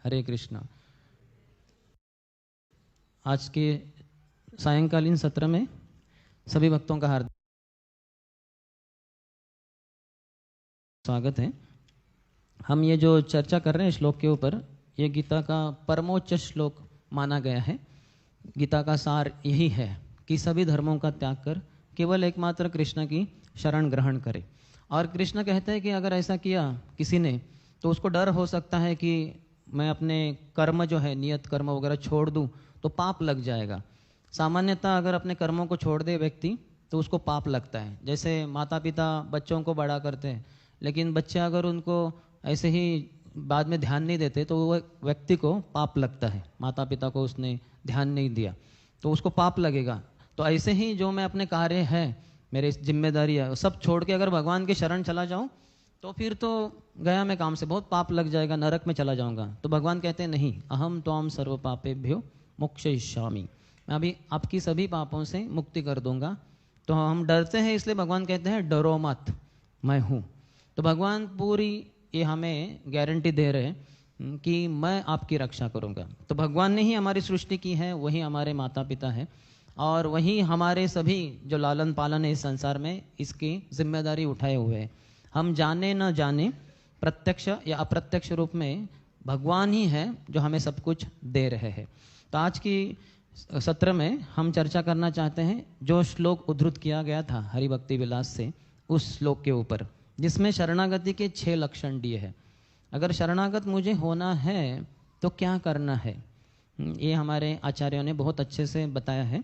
हरे कृष्णा। आज के सायंकालीन सत्र में सभी भक्तों का हार्दिक स्वागत है। हम ये जो चर्चा कर रहे हैं श्लोक के ऊपर, ये गीता का परमोच्च श्लोक माना गया है। गीता का सार यही है कि सभी धर्मों का त्याग कर केवल एकमात्र कृष्ण की शरण ग्रहण करे। और कृष्ण कहते हैं कि अगर ऐसा किया किसी ने तो उसको डर हो सकता है कि मैं अपने कर्म जो है, नियत कर्म वगैरह छोड़ दूं तो पाप लग जाएगा। सामान्यतः अगर अपने कर्मों को छोड़ दे व्यक्ति तो उसको पाप लगता है। जैसे माता पिता बच्चों को बड़ा करते हैं, लेकिन बच्चे अगर उनको ऐसे ही बाद में ध्यान नहीं देते तो वो व्यक्ति को पाप लगता है। माता पिता को उसने ध्यान नहीं दिया तो उसको पाप लगेगा। तो ऐसे ही जो मैं अपने कार्य है, मेरे जिम्मेदारी है, सब छोड़ के अगर भगवान की शरण चला जाऊं तो फिर तो गया मैं काम से, बहुत पाप लग जाएगा, नरक में चला जाऊंगा। तो भगवान कहते हैं नहीं, अहम त्वाम सर्व पापेभ्यो मोक्षयिष्यामि, मैं अभी आपकी सभी पापों से मुक्ति कर दूंगा। तो हम डरते हैं, इसलिए भगवान कहते हैं डरो मत, मैं हूँ। तो भगवान पूरी ये हमें गारंटी दे रहे हैं कि मैं आपकी रक्षा करूंगा। तो भगवान ने ही हमारी सृष्टि की है, वही हमारे माता पिता है और वही हमारे सभी जो लालन पालन है इस संसार में, इसकी जिम्मेदारी उठाए हुए हैं। हम जाने न जाने, प्रत्यक्ष या अप्रत्यक्ष रूप में भगवान ही है जो हमें सब कुछ दे रहे हैं। तो आज की सत्र में हम चर्चा करना चाहते हैं जो श्लोक उद्धृत किया गया था हरि भक्ति विलास से, उस श्लोक के ऊपर, जिसमें शरणागति के 6 लक्षण दिए हैं। अगर शरणागत मुझे होना है तो क्या करना है, ये हमारे आचार्यों ने बहुत अच्छे से बताया है।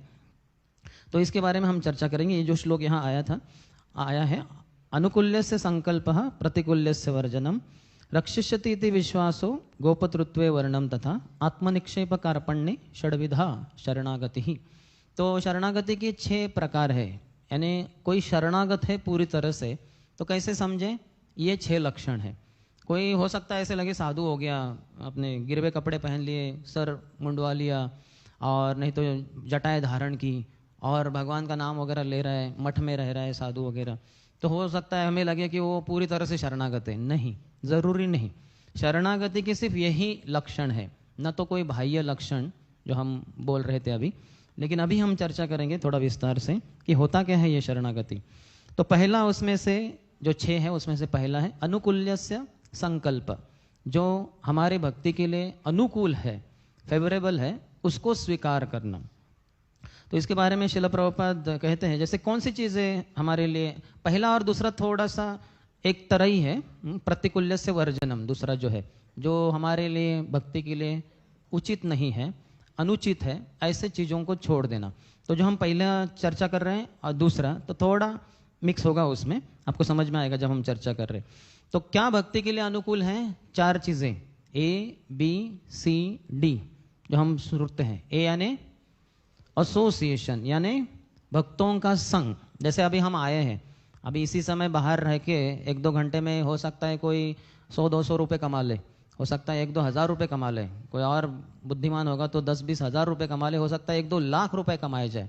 तो इसके बारे में हम चर्चा करेंगे। ये जो श्लोक यहाँ आया है, अनुकूल्यस्य संकल्पः प्रतिकूल्यस्य वर्जनम, रक्षिष्यति इति विश्वासो गोपतृत्वे वर्णम तथा आत्मनिक्षेप कार्पण्ये षड्विधा शरणागति। तो शरणागति के 6 प्रकार है। यानी कोई शरणागत है पूरी तरह से तो कैसे समझें, ये 6 लक्षण है। कोई हो सकता है ऐसे लगे साधु हो गया, अपने गिरवे कपड़े पहन लिए, सर मुंडवा लिया और नहीं तो जटाएं धारण की और भगवान का नाम वगैरह ले रहा है, मठ में रह रहा है साधु वगैरह, तो हो सकता है हमें लगे कि वो पूरी तरह से शरणागत है। नहीं, ज़रूरी नहीं। शरणागति के सिर्फ यही लक्षण है, न तो कोई बाह्य लक्षण जो हम बोल रहे थे अभी। लेकिन अभी हम चर्चा करेंगे थोड़ा विस्तार से कि होता क्या है ये शरणागति। तो पहला उसमें से जो 6 है उसमें से पहला है अनुकूल्यस्य संकल्प, जो हमारे भक्ति के लिए अनुकूल है, फेवरेबल है, उसको स्वीकार करना। तो इसके बारे में श्रील प्रभुपाद कहते हैं जैसे कौन सी चीज़ें हमारे लिए, पहला और दूसरा थोड़ा सा एक तरह ही है। प्रतिकूल्यस्य वर्जनम दूसरा जो है, जो हमारे लिए भक्ति के लिए उचित नहीं है, अनुचित है, ऐसे चीज़ों को छोड़ देना। तो जो हम पहले चर्चा कर रहे हैं और दूसरा तो थोड़ा मिक्स होगा उसमें, आपको समझ में आएगा जब हम चर्चा कर रहे हैं। तो क्या भक्ति के लिए अनुकूल हैं? 4 चीज़ें, A, B, C, D, जो हम सुनते हैं। ए यानी एसोसिएशन, यानी भक्तों का संग। जैसे अभी हम आए हैं, अभी इसी समय बाहर रह के 1-2 घंटे में हो सकता है कोई 100-200 रुपये कमा ले, हो सकता है 1-2 हज़ार रुपये कमा ले, कोई और बुद्धिमान होगा तो 10-20 हज़ार रुपये कमा ले, हो सकता है 1-2 लाख रुपए कमाए जाए।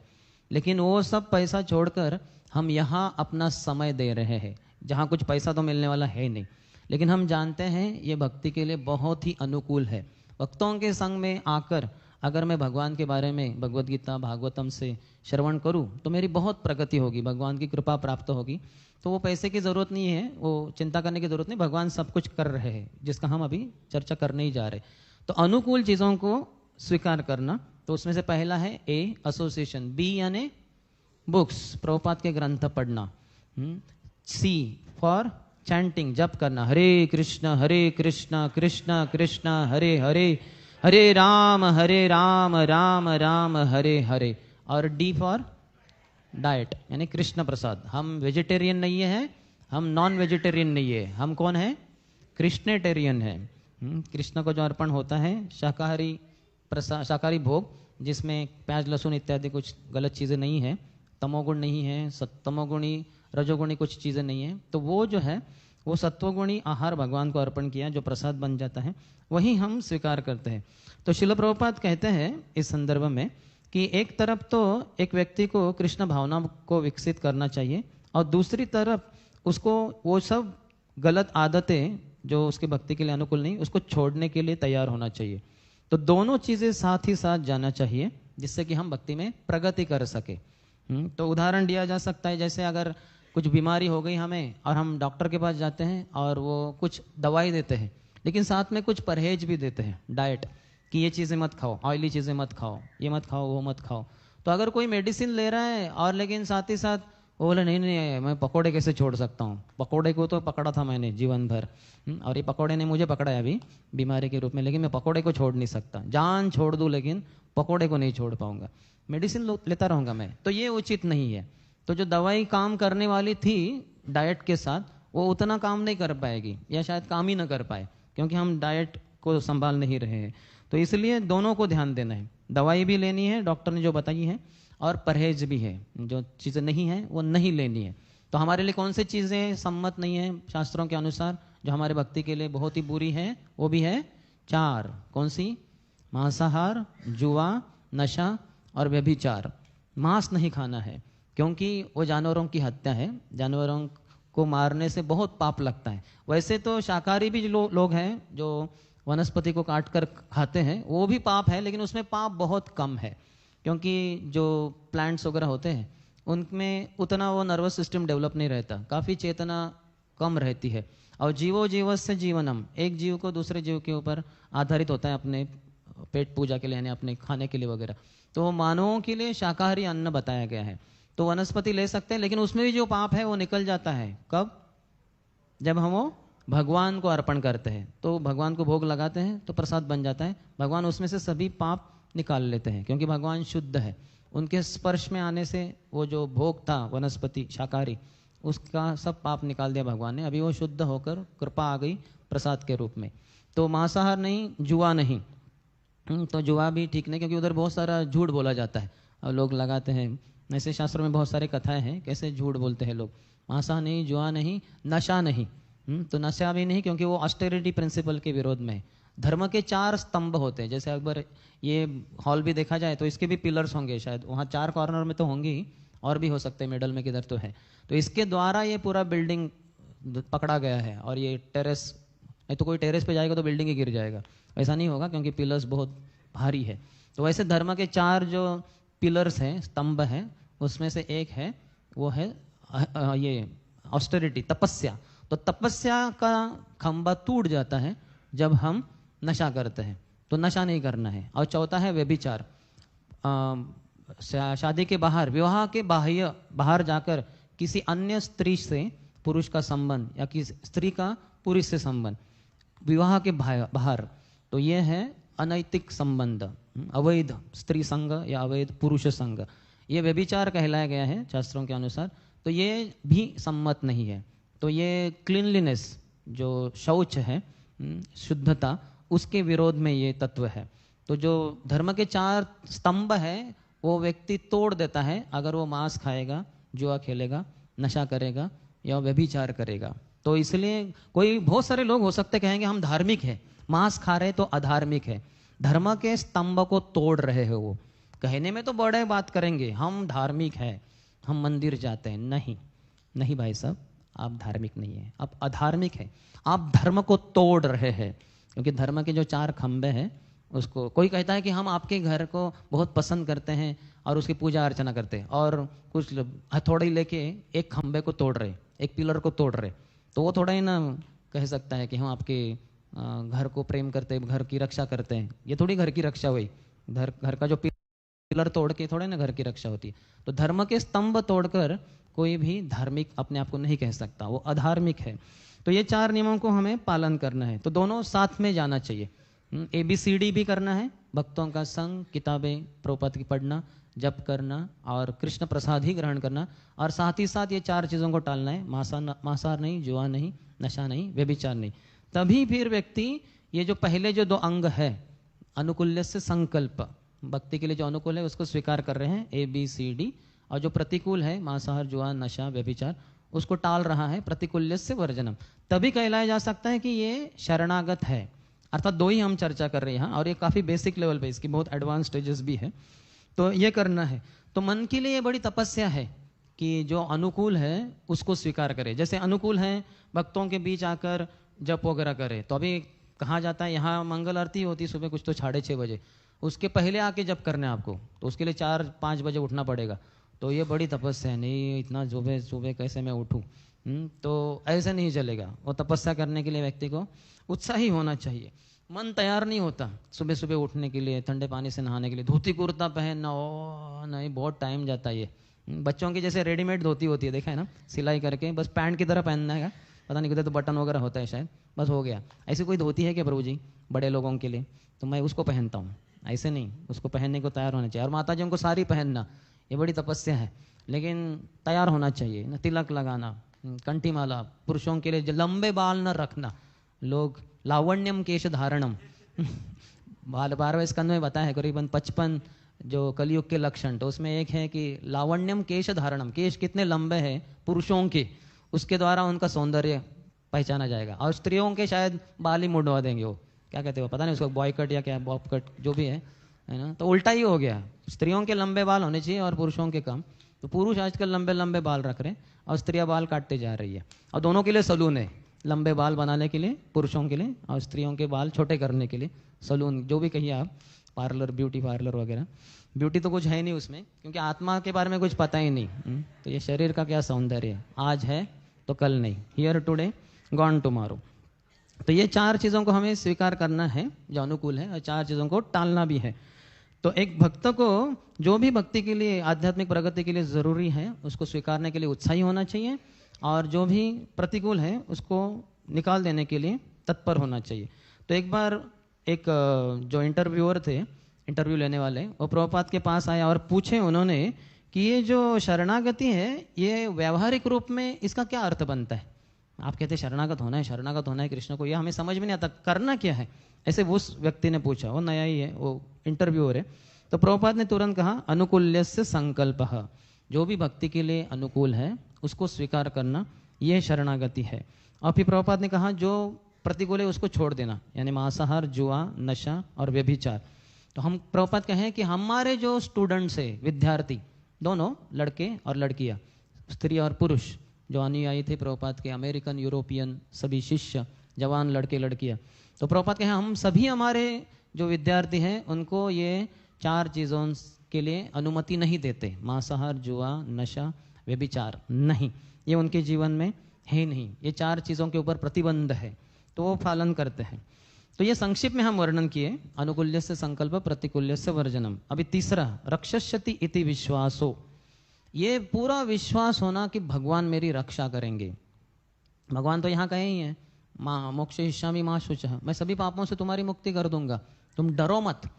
लेकिन वो सब पैसा छोड़कर हम यहाँ अपना समय दे रहे हैं, जहाँ कुछ पैसा तो मिलने वाला है नहीं, लेकिन हम जानते हैं ये भक्ति के लिए बहुत ही अनुकूल है। भक्तों के संग में आकर अगर मैं भगवान के बारे में भगवद गीता भागवतम से श्रवण करूं तो मेरी बहुत प्रगति होगी, भगवान की कृपा प्राप्त होगी। तो वो पैसे की ज़रूरत नहीं है, वो चिंता करने की ज़रूरत नहीं, भगवान सब कुछ कर रहे हैं, जिसका हम अभी चर्चा करने ही जा रहे। तो अनुकूल चीज़ों को स्वीकार करना, तो उसमें से पहला है ए एसोसिएशन, बी यानी बुक्स, प्रभुपाद के ग्रंथ पढ़ना, सी फॉर चैंटिंग, जप करना, हरे कृष्ण कृष्ण कृष्ण हरे हरे, हरे राम राम राम हरे हरे। और डी फॉर डाइट, यानी कृष्ण प्रसाद। हम वेजिटेरियन नहीं है, हम नॉन वेजिटेरियन नहीं है, हम कौन है? कृष्णेटेरियन है। कृष्ण को जो अर्पण होता है शाकाहारी प्रसाद, शाकाहारी भोग, जिसमें प्याज लहसुन इत्यादि कुछ गलत चीज़ें नहीं है, तमोगुण नहीं है, तमोगुणी रजोगुणी कुछ चीज़ें नहीं है, तो वो जो है वो सत्वगुणी आहार भगवान को अर्पण किया जो प्रसाद बन जाता है, वही हम स्वीकार करते हैं। तो श्रील प्रभुपाद कहते हैं इस संदर्भ में कि एक तरफ तो एक व्यक्ति को कृष्ण भावना को विकसित करना चाहिए और दूसरी तरफ उसको वो सब गलत आदतें जो उसके भक्ति के लिए अनुकूल नहीं, उसको छोड़ने के लिए तैयार होना चाहिए। तो दोनों चीज़ें साथ ही साथ जाना चाहिए, जिससे कि हम भक्ति में प्रगति कर सके। तो उदाहरण दिया जा सकता है, जैसे अगर कुछ बीमारी हो गई हमें और हम डॉक्टर के पास जाते हैं और वो कुछ दवाई देते हैं, लेकिन साथ में कुछ परहेज भी देते हैं, डाइट, कि ये चीज़ें मत खाओ, ऑयली चीज़ें मत खाओ, ये मत खाओ, वो मत खाओ। तो अगर कोई मेडिसिन ले रहा है और लेकिन साथ ही साथ वो बोले नहीं नहीं मैं पकोड़े कैसे छोड़ सकता हूँ, पकोड़े को तो पकड़ा था मैंने जीवन भर, और ये पकोड़े ने मुझे पकड़ा है अभी बीमारी के रूप में, लेकिन मैं पकोड़े को छोड़ नहीं सकता, जान छोड़ दूँ लेकिन पकोड़े को नहीं छोड़ पाऊंगा, मेडिसिन लेता रहूँगा मैं, तो ये उचित नहीं है। तो जो दवाई काम करने वाली थी डाइट के साथ, वो उतना काम नहीं कर पाएगी या शायद काम ही ना कर पाए, क्योंकि हम डाइट को संभाल नहीं रहे हैं। तो इसलिए दोनों को ध्यान देना है, दवाई भी लेनी है डॉक्टर ने जो बताई है, और परहेज भी है, जो चीज़ें नहीं है वो नहीं लेनी है। तो हमारे लिए कौन सी चीज़ें सम्मत नहीं है शास्त्रों के अनुसार, जो हमारे भक्ति के लिए बहुत ही बुरी है, वो भी है 4। कौन सी? मांसाहार, जुआ, नशा और व्यभिचार। मांस नहीं खाना है, क्योंकि वो जानवरों की हत्या है, जानवरों को मारने से बहुत पाप लगता है। वैसे तो शाकाहारी भी लोग हैं जो वनस्पति को काट कर खाते हैं, वो भी पाप है, लेकिन उसमें पाप बहुत कम है, क्योंकि जो प्लांट्स वगैरह होते हैं उनमें उतना वो नर्वस सिस्टम डेवलप नहीं रहता, काफ़ी चेतना कम रहती है। और जीवो जीवस्य जीवनम, एक जीव को दूसरे जीव के ऊपर आधारित होता है अपने पेट पूजा के लिए, यानी अपने खाने के लिए वगैरह। तो मानवों के लिए शाकाहारी अन्न बताया गया है। तो वनस्पति ले सकते हैं, लेकिन उसमें भी जो पाप है वो निकल जाता है। कब? जब हम वो भगवान को अर्पण करते हैं, तो भगवान को भोग लगाते हैं तो प्रसाद बन जाता है, भगवान उसमें से सभी पाप निकाल लेते हैं, क्योंकि भगवान शुद्ध है। उनके स्पर्श में आने से वो जो भोग था वनस्पति शाकाहारी, उसका सब पाप निकाल दिया भगवान ने, अभी वो शुद्ध होकर कृपा आ गई प्रसाद के रूप में। तो मांसाहार नहीं, जुआ नहीं। तो जुआ भी ठीक नहीं, क्योंकि उधर बहुत सारा झूठ बोला जाता है और लोग लगाते हैं। ऐसे शास्त्रों में बहुत सारे कथाएं हैं कैसे झूठ बोलते हैं लोग। मांसाहार नहीं, जुआ नहीं, नशा नहीं। तो नशा भी नहीं, क्योंकि वो ऑस्टेरिटी प्रिंसिपल के विरोध में। धर्म के 4 स्तंभ होते हैं, जैसे अगर ये हॉल भी देखा जाए तो इसके भी पिलर्स होंगे, शायद वहाँ 4 कॉर्नर में तो होंगे ही, और भी हो सकते हैं मिडल में किधर तो है। तो इसके द्वारा ये पूरा बिल्डिंग पकड़ा गया है, और ये टेरेस, नहीं तो कोई टेरेस पे जाएगा तो बिल्डिंग ही गिर जाएगा, ऐसा नहीं होगा, क्योंकि पिलर्स बहुत भारी है। तो वैसे धर्म के 4 जो पिलर्स हैं, स्तंभ हैं, उसमें से एक है वो है ये ऑस्टेरिटी, तपस्या। तो तपस्या का खंभा टूट जाता है जब हम नशा करते हैं, तो नशा नहीं करना है। और चौथा है व्यभिचार, शादी के बाहर, विवाह के बाहर जाकर किसी अन्य स्त्री से पुरुष का संबंध, या किसी स्त्री का पुरुष से संबंध विवाह के बाहर, तो ये है अनैतिक संबंध, अवैध स्त्री संग या अवैध पुरुष संग, ये व्यभिचार कहलाया गया है शास्त्रों के अनुसार। तो ये भी सम्मत नहीं है। तो ये क्लीनलीनेस, जो शौच है, शुद्धता, उसके विरोध में ये तत्व है। तो जो धर्म के 4 स्तंभ है वो व्यक्ति तोड़ देता है अगर वो मांस खाएगा, जुआ खेलेगा, नशा करेगा या व्यभिचार करेगा। तो इसलिए कोई, बहुत सारे लोग हो सकते कहेंगे हम धार्मिक है, मांस खा रहे तो अधार्मिक है, धर्म के स्तंभ को तोड़ रहे हो। वो कहने में तो बड़े बात करेंगे, हम धार्मिक है, हम मंदिर जाते हैं। नहीं नहीं भाई साहब, आप धार्मिक नहीं है, आप अधार्मिक है, आप धर्म को तोड़ रहे हैं। क्योंकि धर्म के जो 4 खंभे हैं, उसको कोई कहता है कि हम आपके घर को बहुत पसंद करते हैं और उसकी पूजा अर्चना करते हैं, और कुछ हथौड़ी लेके एक खंभे को तोड़ रहे, एक पिलर को तोड़ रहे, तो वो थोड़ा ही ना कह सकता है कि हम आपके घर को प्रेम करते हैं, घर की रक्षा करते हैं। ये थोड़ी घर की रक्षा हुई, घर का जो पिलर तोड़ के थोड़े ना घर की रक्षा होती है। तो धर्म के स्तंभ तोड़कर कोई भी धार्मिक अपने आप को नहीं कह सकता, वो अधार्मिक है। तो ये 4 नियमों को हमें पालन करना है। तो दोनों साथ में जाना चाहिए। ABCD भी करना है, भक्तों का संग, किताबें प्रभुपाद की पढ़ना, जप करना और कृष्ण प्रसाद ही ग्रहण करना, और साथ ही साथ ये 4 चीज़ों को टालना है, मांसाहार नहीं, जुआ नहीं, नशा नहीं, व्यभिचार नहीं। तभी फिर व्यक्ति ये जो पहले जो 2 अंग है, अनुकूल्य से संकल्प, भक्ति के लिए जो अनुकूल है उसको स्वीकार कर रहे हैं ABCD, और जो प्रतिकूल है मांसाहार, जुआ, नशा, व्यभिचार, उसको टाल रहा है प्रतिकूल्य से वर्जनम। तभी कहलाया जा सकता है कि ये शरणागत है। अर्थात 2 ही हम चर्चा कर रहे हैं यहाँ, और ये काफ़ी बेसिक लेवल पे, इसकी बहुत एडवांस स्टेजेस भी है। तो ये करना है। तो मन के लिए ये बड़ी तपस्या है कि जो अनुकूल है उसको स्वीकार करे। जैसे अनुकूल है भक्तों के बीच आकर जप वगैरह करे। तो अभी कहाँ जाता है, यहाँ मंगल आरती होती सुबह कुछ तो 6:30 बजे, उसके पहले आके जप करना है आपको, तो उसके लिए 4-5 बजे उठना पड़ेगा। तो ये बड़ी तपस्या है, नहीं इतना सुबह सुबह कैसे मैं उठूँ। तो ऐसे नहीं चलेगा। वो तपस्या करने के लिए व्यक्ति को उत्साही होना चाहिए। मन तैयार नहीं होता सुबह सुबह उठने के लिए, ठंडे पानी से नहाने के लिए, धोती कुर्ता पहनना, ओ नहीं बहुत टाइम जाता है ये। बच्चों की जैसे रेडीमेड धोती होती है, देखा है ना, सिलाई करके बस पैंट की तरह पहनना है, पता नहीं कितने तो बटन वगैरह होता है शायद, बस हो गया। ऐसी कोई धोती है क्या प्रभु जी बड़े लोगों के लिए, तो मैं उसको पहनता हूँ। ऐसे नहीं, उसको पहनने को तैयार होना चाहिए। और माता जी को साड़ी पहनना ये बड़ी तपस्या है, लेकिन तैयार होना चाहिए ना। तिलक लगाना, कंठी माला, पुरुषों के लिए लंबे बाल न रखना। लोग लावण्यम केश धारणम 12वें स्कंद में बताया है करीबन 55 जो कलयुग के लक्षण, तो उसमें एक है कि लावण्यम केश धारणम, केश कितने लंबे हैं पुरुषों के, उसके द्वारा उनका सौंदर्य पहचाना जाएगा। और स्त्रियों के शायद बाल ही मुड़वा देंगे, वो क्या कहते हो पता नहीं उसको, बॉय कट या क्या बॉब कट जो भी है ना। तो उल्टा ही हो गया, स्त्रियों के लंबे बाल होने चाहिए और पुरुषों के कम। तो पुरुष आजकल लंबे लंबे बाल रख रहे हैं और स्त्रियां बाल काटते जा रही है। और दोनों के लिए सलून है, लंबे बाल बनाने के लिए पुरुषों के लिए, और स्त्रियों के बाल छोटे करने के लिए सलून, जो भी कहिए आप, पार्लर, ब्यूटी पार्लर वगैरह। ब्यूटी तो कुछ है नहीं उसमें, क्योंकि आत्मा के बारे में कुछ पता ही नहीं। तो ये शरीर का क्या सौंदर्य है, आज है तो कल नहीं, हियर टुडे गॉन टुमारो। तो ये 4 चीज़ों को हमें स्वीकार करना है जो अनुकूल है, और 4 चीज़ों को टालना भी है। तो एक भक्त को जो भी भक्ति के लिए, आध्यात्मिक प्रगति के लिए ज़रूरी है, उसको स्वीकारने के लिए उत्साही होना चाहिए, और जो भी प्रतिकूल है उसको निकाल देने के लिए तत्पर होना चाहिए। तो एक बार एक जो इंटरव्यूअर थे, इंटरव्यू लेने वाले, वो प्रभुपाद के पास आया और पूछे उन्होंने कि ये जो शरणागति है, ये व्यवहारिक रूप में इसका क्या अर्थ बनता है। आप कहते शरणागत होना है, शरणागत होना है कृष्ण को, यह हमें समझ में नहीं आता, करना क्या है, ऐसे उस व्यक्ति ने पूछा। वो नया ही है, वो इंटरव्यूअर है। तो प्रभुपाद ने तुरंत कहा अनुकूल्यस्य संकल्पः, जो भी भक्ति के लिए अनुकूल है उसको स्वीकार करना, यह शरणागति है। और फिर प्रभुपाद ने कहा जो प्रतिकूल है उसको छोड़ देना, यानी मांसाहार, जुआ, नशा और व्यभिचार। तो हम प्रभुपाद कहें कि हमारे जो स्टूडेंट्स है, विद्यार्थी दोनों, लड़के और लड़कियां, स्त्री और पुरुष, जो अनुयायी थे प्रभुपाद के, अमेरिकन, यूरोपियन, सभी शिष्य, जवान लड़के लड़कियां, तो प्रभुपाद कहें हम सभी, हमारे जो विद्यार्थी हैं उनको ये 4 चीज़ों के लिए अनुमति नहीं देते। मांसाहार, जुआ, नशा, व्यभिचार नहीं, ये उनके जीवन में है नहीं, ये 4 चीज़ों के ऊपर प्रतिबंध है, तो वो पालन करते हैं। तो ये संक्षिप्त में हम वर्णन किए, अनुकूल्यस्य संकल्प, प्रतिकूल्यस्य वर्जनम। अभी तीसरा, रक्षस्यति इति विश्वासो, ये पूरा विश्वास होना कि भगवान मेरी रक्षा करेंगे। भगवान तो यहाँ कहे ही है, माँ मोक्षयिष्यामि माँ शुचः, मैं सभी पापों से तुम्हारी मुक्ति कर दूंगा, तुम डरो मत।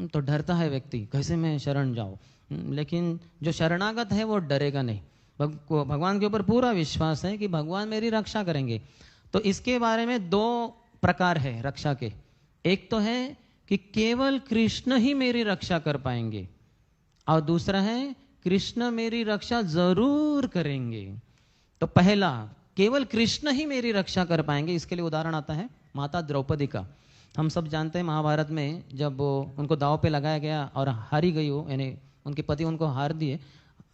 तो डरता है व्यक्ति, कैसे मैं शरण जाऊँ, लेकिन जो शरणागत है वो डरेगा नहीं। भगवान के ऊपर पूरा विश्वास है कि भगवान मेरी रक्षा करेंगे। तो इसके बारे में 2 प्रकार है रक्षा के। एक तो है कि केवल कृष्ण ही मेरी रक्षा कर पाएंगे, और दूसरा है कृष्ण मेरी रक्षा जरूर करेंगे। तो पहला, केवल कृष्ण ही मेरी रक्षा कर पाएंगे, इसके लिए उदाहरण आता है माता द्रौपदी का। हम सब जानते हैं महाभारत में जब वो उनको दांव पे लगाया गया और हारी गई, वो यानी उनके पति उनको हार दिए,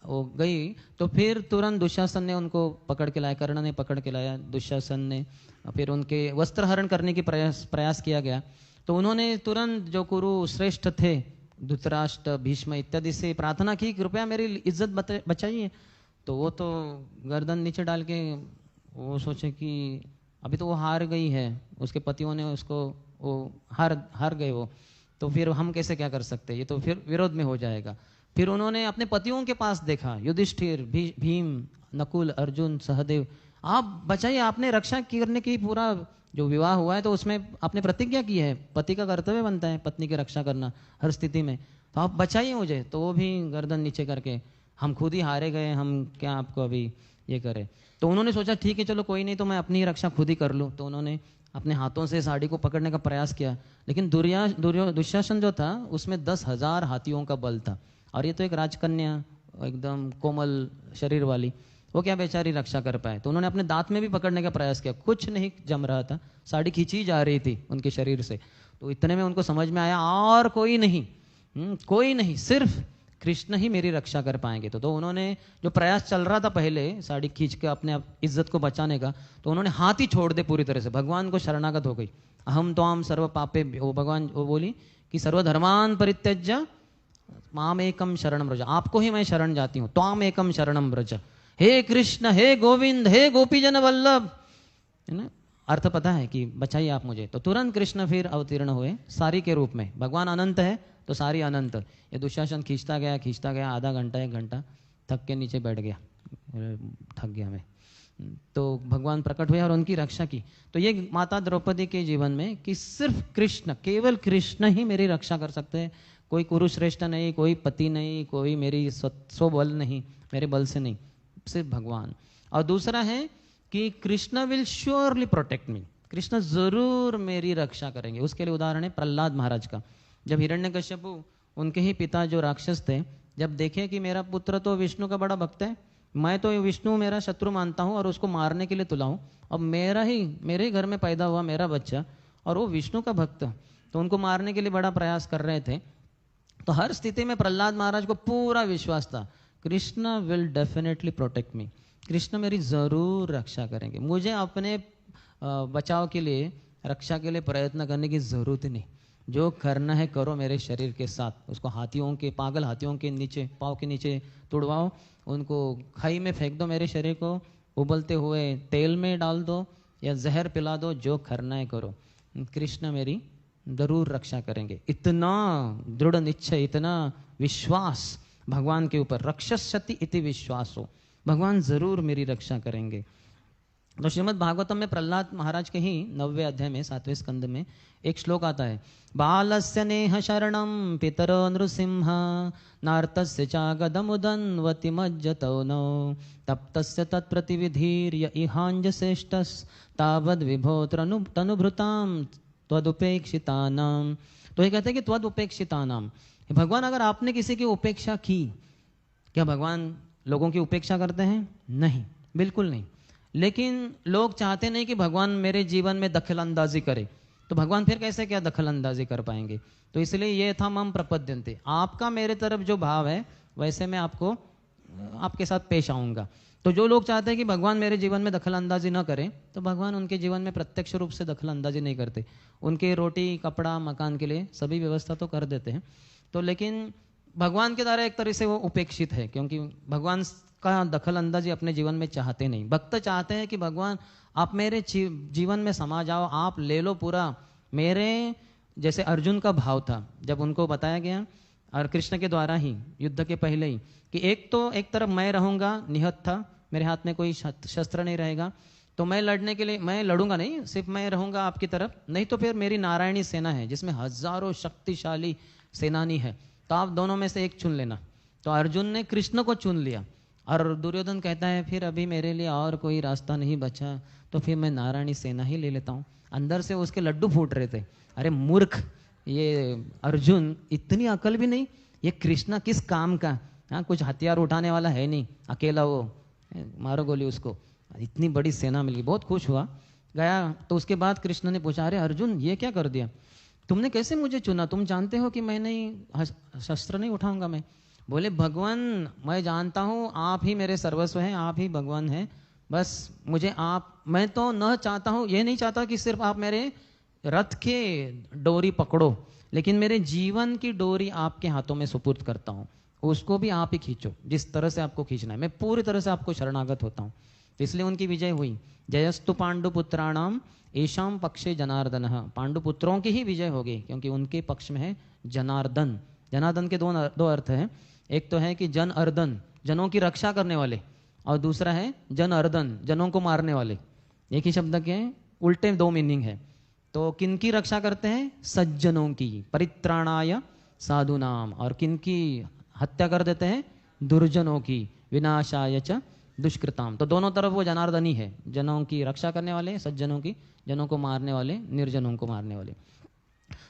वो गई, तो फिर तुरंत दुशासन ने उनको पकड़ के लाया, कर्ण ने पकड़ के लाया दुशासन ने, फिर उनके वस्त्र हरण करने की प्रयास किया गया। तो उन्होंने तुरंत जो कुरु श्रेष्ठ थे, धृतराष्ट्र, भीष्म इत्यादि से प्रार्थना की कृपया मेरी इज्जत बचाइए। तो वो तो गर्दन नीचे डाल के वो सोचे कि अभी तो वो हार गई है, उसके पतियों ने उसको वो हार गए वो, तो फिर हम कैसे क्या कर सकते, ये तो फिर विरोध में हो जाएगा। फिर उन्होंने अपने पतियों के पास देखा, युधिष्ठिर, भीम, नकुल, अर्जुन, सहदेव, आप बचाइए, आपने रक्षा करने की, पूरा जो विवाह हुआ है तो उसमें आपने प्रतिज्ञा की है, पति का कर्तव्य बनता है पत्नी की रक्षा करना हर स्थिति में, तो आप बचाइए मुझे। तो वो भी गर्दन नीचे करके, हम खुद ही हारे गए, हम क्या आपको अभी ये करें। तो उन्होंने सोचा ठीक है चलो कोई नहीं, तो मैं अपनी रक्षा खुद ही कर लूँ। तो उन्होंने अपने हाथों से साड़ी को पकड़ने का प्रयास किया, लेकिन दुशासन जो था उसमें 10,000 हाथियों का बल था, और ये तो एक राजकन्या एकदम कोमल शरीर वाली, वो क्या बेचारी रक्षा कर पाए। तो उन्होंने अपने दांत में भी पकड़ने का प्रयास किया, कुछ नहीं जम रहा था, साड़ी खींची जा रही थी उनके शरीर से। तो इतने में उनको समझ में आया और कोई नहीं, सिर्फ कृष्ण ही मेरी रक्षा कर पाएंगे। तो उन्होंने जो प्रयास चल रहा था पहले साड़ी खींच के अपने इज्जत को बचाने का, तो उन्होंने हाथ ही छोड़ दे पूरी तरह से, भगवान को शरणागत हो गई। अहम त्वाम सर्व पापे, वो भगवान वो बोली कि सर्वधर्मान परित्यज्य माम एकम शरणम व्रज, आपको ही मैं शरण जाती हूँ, त्वाम एकम शरणम व्रज। हे कृष्ण, हे गोविंद, हे गोपीजन वल्लभ, है ना, अर्थ पता है कि बचाइए आप मुझे। तो तुरंत कृष्ण फिर अवतीर्ण हुए सारी के रूप में। भगवान अनंत है तो सारी अनंत। ये दुशासन खींचता गया, आधा घंटा 1 घंटा थक के नीचे बैठ गया, थक गया मैं। तो भगवान प्रकट हुए और उनकी रक्षा की। तो ये माता द्रौपदी के जीवन में कि सिर्फ कृष्ण, केवल कृष्ण ही मेरी रक्षा कर सकते हैं। कोई कुरुश्रेष्ठ नहीं, कोई पति नहीं, कोई मेरी स्वबल नहीं, मेरे बल से नहीं, सिर्फ भगवान। और दूसरा है कि Krishna will surely protect me, Krishna जरूर मेरी रक्षा करेंगे। उसके लिए उदाहरण है प्रहलाद महाराज का। जब हिरण्यकश्यपु, उनके ही पिता जो राक्षस थे, जब देखे कि मेरा पुत्र तो विष्णु का बड़ा भक्त है, मैं तो विष्णु मेरा शत्रु मानता हूँ और उसको मारने के लिए तुला हूँ, अब मेरे ही घर में पैदा हुआ मेरा बच्चा और वो विष्णु का भक्त, तो उनको मारने के लिए बड़ा प्रयास कर रहे थे। तो हर स्थिति में प्रहलाद महाराज को पूरा विश्वास था, Krishna will definitely protect me, Krishna मेरी जरूर रक्षा करेंगे, मुझे अपने बचाव के लिए, रक्षा के लिए प्रयत्न करने की जरूरत ही नहीं, जो करना है करो मेरे शरीर के साथ। उसको हाथियों के, पागल हाथियों के नीचे, पाँव के नीचे तुड़वाओ, उनको खाई में फेंक दो, मेरे शरीर को उबलते हुए तेल में डाल दो या जहर पिला दो, जो करना है करो, कृष्ण मेरी जरूर रक्षा करेंगे। इतना दृढ़ निश्चय, इतना विश्वास भगवान के ऊपर, रक्षस्यति इति विश्वासो, भगवान जरूर मेरी रक्षा करेंगे। तो श्रीमद् भागवतम में प्रहलाद महाराज के ही 9वें अध्याय में 7वें स्कंद में एक श्लोक आता है, बालस्य नेह शरणम पितरो नृसिंह नार्तस्य चागदमुदन्वति मज्जतो नो तप्तस्य तत्प्रतिविधीर्य इहांजश्रेष्ठस् तावद् विभो तनुभृताम त्वदुपेक्षितानाम। तो ये कहते हैं कि त्वदुपेक्षितानाम, भगवान अगर आपने किसी की उपेक्षा की, क्या भगवान लोगों की उपेक्षा करते हैं? नहीं, बिल्कुल नहीं। लेकिन लोग चाहते नहीं कि भगवान मेरे जीवन में दखल अंदाजी करे, तो भगवान फिर कैसे क्या दखल अंदाजी कर पाएंगे? तो इसलिए ये था मम प्रपद्यन्ते, आपका मेरे तरफ जो भाव है वैसे मैं आपको आपके साथ पेश आऊंगा। तो जो लोग चाहते हैं कि भगवान मेरे जीवन में दखल अंदाजी न करें, तो भगवान उनके जीवन में प्रत्यक्ष रूप से दखल अंदाजी नहीं करते, उनके रोटी कपड़ा मकान के लिए सभी व्यवस्था तो कर देते हैं। तो लेकिन भगवान के द्वारा एक तरह से वो उपेक्षित है, क्योंकि भगवान का दखल अंदाजी अपने जीवन में चाहते नहीं। भक्त चाहते हैं कि भगवान आप मेरे जीवन में समा जाओ, आप ले लो पूरा मेरे, जैसे अर्जुन का भाव था जब उनको बताया गया और कृष्ण के द्वारा ही युद्ध के पहले ही कि एक तरफ मैं रहूंगा निहत था, मेरे हाथ में कोई शस्त्र नहीं रहेगा, तो मैं लड़ने के लिए, मैं लड़ूंगा नहीं, सिर्फ मैं रहूंगा आपकी तरफ, नहीं तो फिर मेरी नारायणी सेना है जिसमें हजारों शक्तिशाली सेनानी है, तो आप दोनों में से एक चुन लेना। तो अर्जुन ने कृष्ण को चुन लिया और दुर्योधन कहता है फिर अभी मेरे लिए और कोई रास्ता नहीं बचा, तो फिर मैं नारायणी सेना ही ले लेता हूँ। अंदर से उसके लड्डू फूट रहे थे, अरे मूर्ख, ये अर्जुन इतनी अकल भी नहीं, ये कृष्ण किस काम का, हाँ कुछ हथियार उठाने वाला है नहीं, अकेला वो, मारो गोली उसको, इतनी बड़ी सेना मिल गई, बहुत खुश हुआ गया। तो उसके बाद कृष्ण ने पूछा, अरे अर्जुन ये क्या कर दिया, तुमने कैसे मुझे चुना, तुम जानते हो कि मैं नहीं, शस्त्र नहीं उठाऊंगा मैं। बोले भगवान मैं जानता हूँ आप ही मेरे सर्वस्व हैं, आप ही भगवान हैं, बस मुझे आप, मैं तो न चाहता हूँ, ये नहीं चाहता कि सिर्फ आप मेरे रथ के डोरी पकड़ो, लेकिन मेरे जीवन की डोरी आपके हाथों में सुपुर्द करता हूँ, उसको भी आप ही खींचो जिस तरह से आपको खींचना है, मैं पूरी तरह से आपको शरणागत होता हूँ। इसलिए उनकी विजय हुई। जयस्तु पांडुपुत्राणाम ऐशाम पक्षे जनार्दन, पांडुपुत्रों की ही विजय होगी क्योंकि उनके पक्ष में है जनार्दन। जनार्दन के दो अर्थ हैं, एक तो है कि जन अर्दन, जनों की रक्षा करने वाले, और दूसरा है जन अर्दन, जनों को मारने वाले। एक ही शब्द के उल्टे 2 मीनिंग है। तो किनकी रक्षा करते हैं? सज्जनों की, परित्राणाय साधुनाम, और किनकी हत्या कर देते हैं? दुर्जनों की, विनाशाय च दुष्कृताम। तो दोनों तरफ वो जनार्दन ही है, जनों की रक्षा करने वाले सज्जनों की, जनों को मारने वाले निर्जनों को मारने वाले।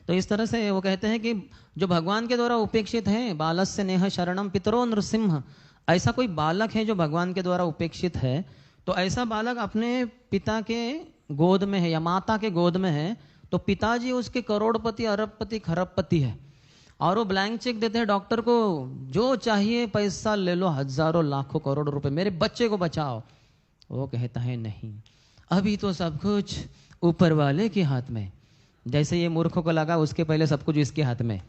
तो इस तरह से वो कहते हैं कि जो भगवान के द्वारा उपेक्षित है, बालस्य नेह शरणम पितरो नृसिंह, ऐसा कोई बालक है जो भगवान के द्वारा उपेक्षित है, तो ऐसा बालक अपने पिता के गोद में है या माता के गोद में है, तो पिताजी उसके करोड़पति अरबपति खरबपति है, और वो ब्लैंक चेक देते हैं डॉक्टर को, जो चाहिए पैसा ले लो, हजारों लाखों करोड़ों रुपए, मेरे बच्चे को बचाओ। वो कहता है नहीं, अभी तो सब कुछ ऊपर वाले के हाथ में। जैसे ये मूर्खों को लगा उसके पहले सब कुछ इसके हाथ में,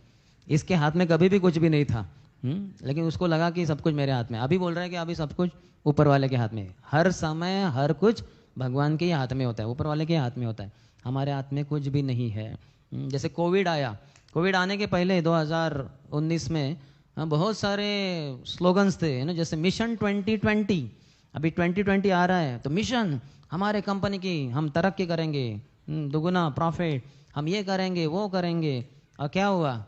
इसके हाथ में कभी भी कुछ भी नहीं था। लेकिन उसको लगा कि सब कुछ मेरे हाथ में। अभी बोल रहा है कि अभी सब कुछ ऊपर वाले के हाथ में। हर समय हर कुछ भगवान के ही हाथ में होता है, ऊपर वाले के हाथ में होता है, हमारे हाथ में कुछ भी नहीं है। जैसे कोविड आया, कोविड आने के पहले 2019 में बहुत सारे स्लोगन्स थे ना, जैसे मिशन 2020। अभी 2020 आ रहा है तो मिशन हमारे कंपनी की, हम तरक्की करेंगे, दुगुना प्रॉफिट, हम ये करेंगे वो करेंगे। और क्या हुआ?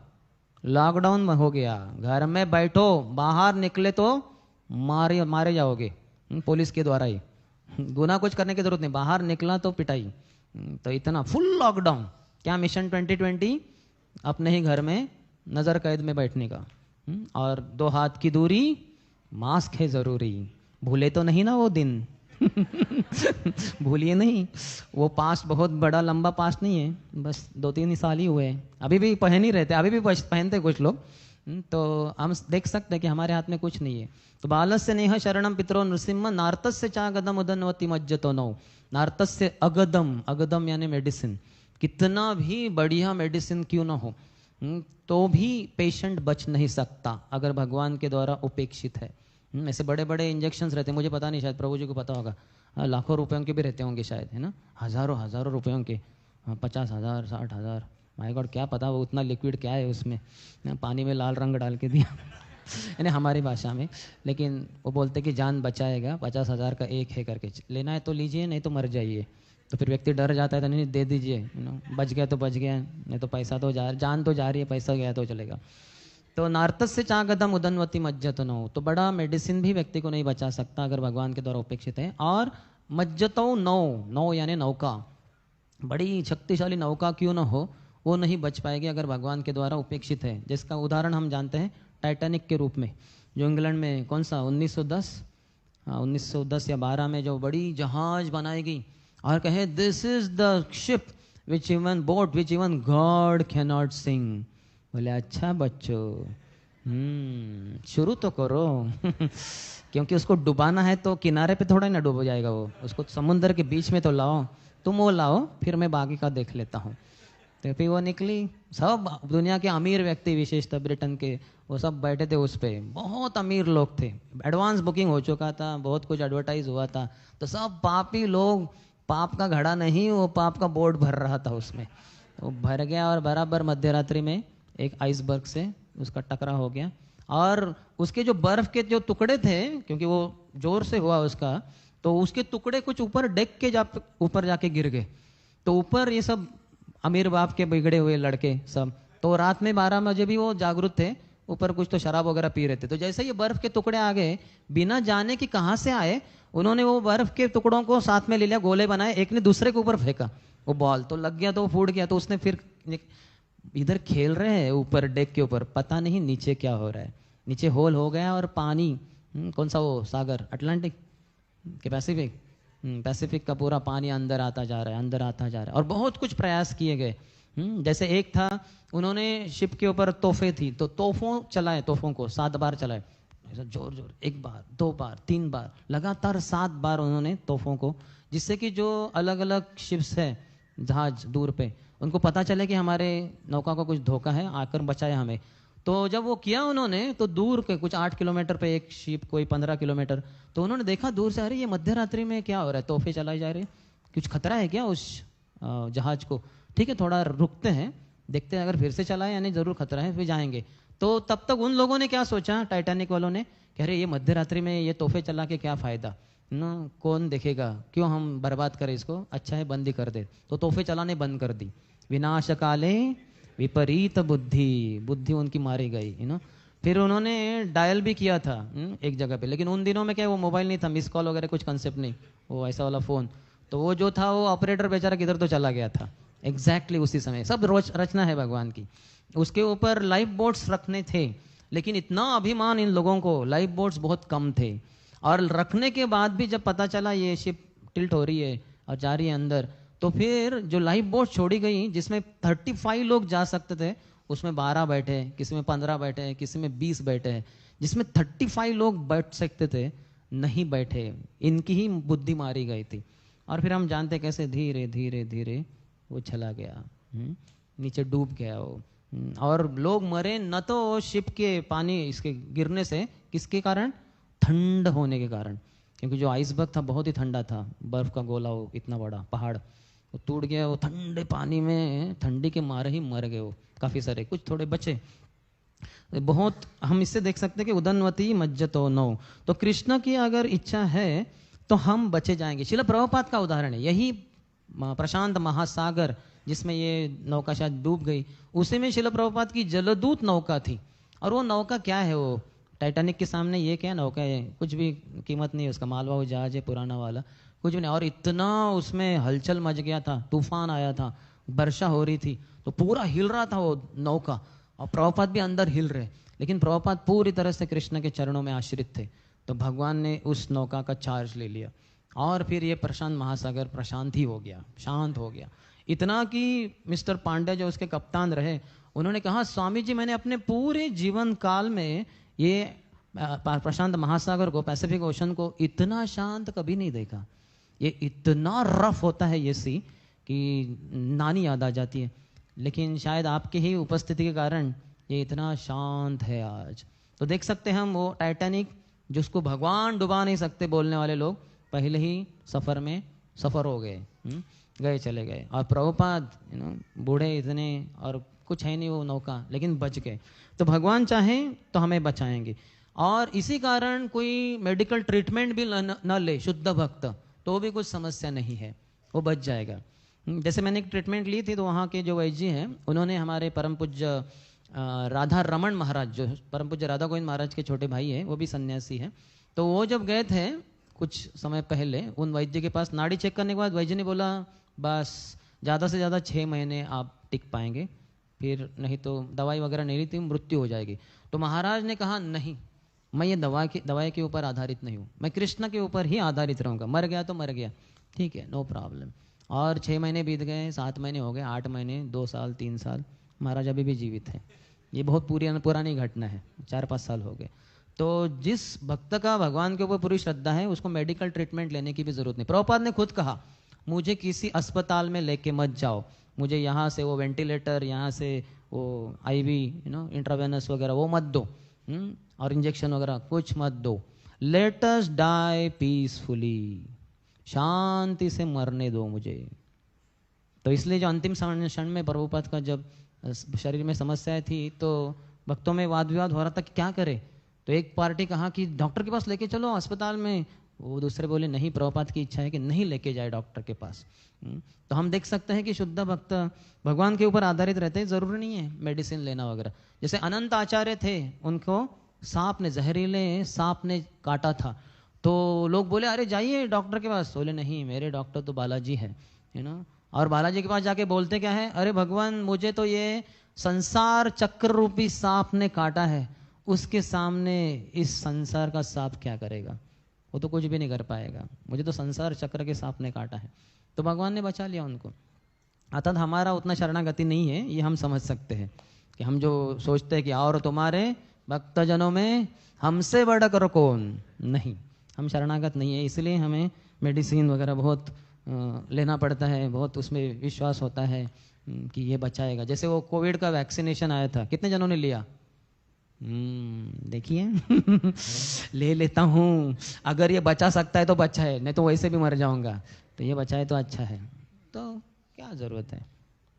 लॉकडाउन हो गया, घर में बैठो, बाहर निकले तो मारे जाओगे पुलिस के द्वारा ही। गुना कुछ करने की जरूरत नहीं, बाहर निकला तो पिटाई। तो इतना फुल लॉकडाउन। क्या मिशन 2020? अपने ही घर में नजर कैद में बैठने का। और 2 हाथ की दूरी, मास्क है जरूरी। भूले तो नहीं ना वो दिन? भूलिए नहीं, वो पास्ट बहुत बड़ा लंबा पास्ट नहीं है, बस 2-3 साल ही हुए। अभी भी पहन ही रहते, अभी भी पहनते कुछ लोग। तो हम देख सकते हैं कि हमारे हाथ में कुछ नहीं है। तो बालस्य नेह शरणम पितरो नृसिंह नार्तस्य चागदम उदन्वति मज्जतो नौ। नार्तस्य अगदम, अगदम यानी मेडिसिन, कितना भी बढ़िया मेडिसिन क्यों ना हो, तो भी पेशेंट बच नहीं सकता अगर भगवान के द्वारा उपेक्षित है। ऐसे बड़े बड़े इंजेक्शंस रहते हैं, मुझे पता नहीं, शायद प्रभु जी को पता होगा, लाखों रुपयों के भी रहते होंगे शायद, है ना, हजारों रुपयों के, 50,000 60,000, माय गॉड, क्या पता वो उतना लिक्विड क्या है उसमें, पानी में लाल रंग डाल के दिया यानी हमारी भाषा में। लेकिन वो बोलते कि जान बचाएगा, 50,000 का एक है करके, लेना है तो लीजिए, नहीं तो मर जाइए। तो फिर व्यक्ति डर जाता है, तो नहीं दे दीजिए, बच गया तो बच गया, नहीं तो पैसा तो जान तो जा रही है, पैसा गया तो चलेगा। तो नार्तस्य चागदम उदन्वति मज्जतो नौ, तो बड़ा मेडिसिन भी व्यक्ति को नहीं बचा सकता अगर भगवान के द्वारा उपेक्षित है। और मज्जतो नौ, नौ यानी नौका, बड़ी शक्तिशाली नौका क्यों ना हो, वो नहीं बच पाएगी अगर भगवान के द्वारा उपेक्षित है। जिसका उदाहरण हम जानते हैं टाइटैनिक के रूप में, जो इंग्लैंड में कौन सा 1910 या 12 में जो बड़ी जहाज बनाई गई, और कहे this is the ship which even boat which even God cannot sink. बोले अच्छा बच्चों, शुरू तो करो क्योंकि उसको डुबाना है तो किनारे पे थोड़ा ही ना डूब जाएगा वो, उसको समुद्र के बीच में तो लाओ, तुम वो लाओ, फिर मैं बाकी का देख लेता हूँ। तो फिर वो निकली, सब दुनिया के अमीर व्यक्ति, विशेषतः ब्रिटेन के, वो सब बैठे थे उस पर, बहुत अमीर लोग थे, एडवांस बुकिंग हो चुका था, बहुत कुछ एडवर्टाइज हुआ था। तो सब पापी लोग, पाप का घड़ा नहीं, वो पाप का बोर्ड भर रहा था उसमें, वो भर गया। और बराबर मध्य रात्रि में एक आइसबर्ग से उसका टकरा हो गया, और उसके जो बर्फ के जो टुकड़े थे, क्योंकि वो जोर से हुआ उसका, तो उसके टुकड़े कुछ ऊपर डेक के ऊपर जाके गिर गए। तो ऊपर ये सब अमीर बाप के बिगड़े हुए लड़के सब, तो रात में 12 बजे भी वो जागरूक थे, ऊपर कुछ तो शराब वगैरह पी रहे थे। तो जैसे ये बर्फ के टुकड़े आ गए, बिना जाने कि कहाँ से आए, उन्होंने वो बर्फ के टुकड़ों को साथ में ले लिया, गोले बनाए, एक ने दूसरे के ऊपर फेंका, वो बॉल तो लग गया, तो वो फूट गया। तो उसने फिर, इधर खेल रहे हैं ऊपर डेक के ऊपर, पता नहीं नीचे क्या हो रहा है, नीचे होल हो गया और पानी, कौन सा वो सागर, अटलांटिक के पैसिफिक, पैसिफिक का पूरा पानी अंदर आता जा रहा है, अंदर आता जा रहा है। और बहुत कुछ प्रयास किए गए, जैसे एक था, उन्होंने शिप के ऊपर तोहफे थी, तो तोहफों चलाए, तोहफों को 7 बार चलाए, जोर जोर, 1 बार 2 बार 3 बार, लगातार 7 बार उन्होंने तोहफों को, जिससे कि जो अलग अलग शिप्स है, जहाज दूर पे, उनको पता चले कि हमारे नौका को कुछ धोखा है, आकर बचाए हमें। तो जब वो किया उन्होंने, तो दूर के कुछ 8 किलोमीटर पे एक शिप, कोई 15 किलोमीटर, तो उन्होंने देखा दूर से, अरे ये मध्य रात्रि में क्या हो रहा है, तोहफे चलाए जा रहे, कुछ खतरा है क्या उस जहाज को, ठीक है थोड़ा रुकते हैं, देखते हैं, अगर फिर से चलाए यानी जरूर खतरा है, फिर जाएंगे। तो तब तक उन लोगों ने क्या सोचा, टाइटैनिक वालों ने, कह रहे ये मध्य रात्रि में ये तोहफे चला के क्या फायदा ना, कौन देखेगा, क्यों हम बर्बाद करें इसको, अच्छा है बंद ही कर दे। तो तोहफे चलाने बंद कर दी। विनाश काले विपरीत बुद्धि, बुद्धि उनकी मारी गई, फिर उन्होंने डायल भी किया था एक जगह पे, लेकिन उन दिनों में क्या वो मोबाइल नहीं था, मिस कॉल वगैरह कुछ कंसेप्ट नहीं, वो ऐसा वाला फोन, तो वो जो था वो ऑपरेटर बेचारा किधर तो चला गया था एग्जैक्टली उसी समय। सब रचना है भगवान की। उसके ऊपर लाइफ बोट्स रखने थे, लेकिन इतना अभिमान इन लोगों को, लाइफ बोट्स बहुत कम थे, और रखने के बाद भी जब पता चला ये शिप टिल्ट हो रही है और जा रही है अंदर, तो फिर जो लाइफ बोट छोड़ी गई जिसमें 35 लोग जा सकते थे, उसमें 12 बैठे, किसी में 15 बैठे, किसी में 20 बैठे। जिसमें 35 लोग बैठ सकते थे नहीं बैठे, इनकी ही बुद्धि मारी गई थी। और फिर हम जानते कैसे धीरे धीरे धीरे वो चला गया, नीचे डूब गया वो। और लोग मरे न तो शिप के पानी इसके गिरने से, किसके कारण? ठंड होने के कारण, क्योंकि जो आइसबर्ग था बहुत ही ठंडा था, बर्फ का गोला वो इतना बड़ा पहाड़ वो टूट गया, वो ठंडे पानी में ठंडी के मारे ही मर गए वो काफ़ी सारे, कुछ थोड़े बचे। बहुत हम इससे देख सकते हैं कि उदनवती मज्जतो नौ, तो कृष्ण की अगर इच्छा है तो हम बचे जाएंगे। शिला प्रभुपाद का उदाहरण है यही, प्रशांत महासागर जिसमें ये नौका शायद डूब गई, उसी में शिला प्रभुपाद की जलदूत नौका थी। और वो नौका क्या है? वो टाइटैनिक के सामने ये क्या नौका है, कुछ भी कीमत नहीं है उसका, मालवाहू जहाज है पुराना वाला, कुछ भी नहीं। और इतना उसमें हलचल मच गया था, तूफान आया था, वर्षा हो रही थी, तो पूरा हिल रहा था वो नौका, और प्रभुपाद भी अंदर हिल रहे। लेकिन प्रभुपाद पूरी तरह से कृष्ण के चरणों में आश्रित थे, तो भगवान ने उस नौका का चार्ज ले लिया, और फिर ये प्रशांत महासागर प्रशांत ही हो गया, शांत हो गया। इतना कि मिस्टर पांडे जो उसके कप्तान रहे, उन्होंने कहा स्वामी जी मैंने अपने पूरे जीवन काल में ये प्रशांत महासागर को, पैसिफिक ओशन को इतना शांत कभी नहीं देखा। ये इतना रफ होता है ये सी कि नानी याद आ जाती है, लेकिन शायद आपकी ही उपस्थिति के कारण ये इतना शांत है आज। तो देख सकते हैं हम वो टाइटैनिक जिसको भगवान डुबा नहीं सकते बोलने वाले लोग, पहले ही सफ़र में सफ़र हो गए, गए चले गए। और प्रभुपाद बूढ़े इतने, और कुछ है नहीं वो नौका, लेकिन बच गए। तो भगवान चाहे तो हमें बचाएंगे। और इसी कारण कोई मेडिकल ट्रीटमेंट भी न ले शुद्ध भक्त, तो भी कुछ समस्या नहीं है, वो बच जाएगा। जैसे मैंने एक ट्रीटमेंट ली थी, तो वहाँ के जो वैद्य जी हैं उन्होंने हमारे परम पूज्य राधा रमन महाराज, जो परम पूज्य राधा गोविंद महाराज के छोटे भाई हैं, वो भी सन्यासी हैं, तो वो जब गए थे कुछ समय पहले उन वैद्य के पास, नाड़ी चेक करने के बाद वैद्य ने बोला बस ज़्यादा से ज़्यादा 6 महीने आप टिक पाएंगे, फिर नहीं तो दवाई वगैरह नहीं ली थी, मृत्यु हो जाएगी। तो महाराज ने कहा नहीं, मैं ये दवाई के ऊपर आधारित नहीं हूँ, मैं कृष्ण के ऊपर ही आधारित रहूँगा, मर गया तो मर गया, ठीक है, नो प्रॉब्लम। और 6 महीने बीत गए, 7 महीने हो गए, 8 महीने, 2 साल, 3 साल, महाराज अभी भी जीवित है। ये बहुत पुरानी घटना है, 4-5 साल हो गए। तो जिस भक्त का भगवान के ऊपर पूरी श्रद्धा है उसको मेडिकल ट्रीटमेंट लेने की भी जरूरत नहीं। प्रभुपाद ने खुद कहा मुझे किसी अस्पताल में लेके मत जाओ, मुझे यहाँ से वो वेंटिलेटर, यहाँ से वो आईवी इंट्रावेनस वगैरह वो मत दो, और इंजेक्शन वगैरह कुछ मत दो, लेट अस डाई पीसफुली, शांति से मरने दो मुझे। तो इसलिए जो अंतिम क्षण में प्रभुपाद का जब शरीर में समस्याएं थी, तो भक्तों में वाद विवाद हो रहा था कि क्या करे। तो एक पार्टी कहा कि डॉक्टर के पास लेके चलो अस्पताल में, वो दूसरे बोले नहीं, प्रभुपाद की इच्छा है कि नहीं लेके जाए डॉक्टर के पास। तो हम देख सकते हैं कि शुद्ध भक्त भगवान के ऊपर आधारित रहते हैं, जरूरी नहीं है मेडिसिन लेना वगैरह। जैसे अनंत आचार्य थे, उनको सांप ने, जहरीले सांप ने काटा था, तो लोग बोले अरे जाइए डॉक्टर के पास, बोले नहीं मेरे डॉक्टर तो बालाजी है, और बालाजी के पास जाके बोलते क्या है, अरे भगवान मुझे तो ये संसार चक्र रूपी सांप ने काटा है, उसके सामने इस संसार का सांप क्या करेगा, वो तो कुछ भी नहीं कर पाएगा, मुझे तो संसार चक्र के सांप ने काटा है। तो भगवान ने बचा लिया उनको। अर्थात हमारा उतना शरणागति नहीं है, ये हम समझ सकते हैं कि हम जो सोचते हैं कि और तुम्हारे भक्तजनों में हमसे बढ़कर कौन, नहीं, हम शरणागत नहीं है, इसलिए हमें मेडिसिन वगैरह बहुत लेना पड़ता है, बहुत उसमें विश्वास होता है कि ये बचाएगा। जैसे वो कोविड का वैक्सीनेशन आया था, कितने जनों ने लिया? देखिए ले लेता हूँ, अगर ये बचा सकता है तो बचा है, नहीं तो वैसे भी मर जाऊंगा, तो ये बचाए तो अच्छा है। तो क्या ज़रूरत है,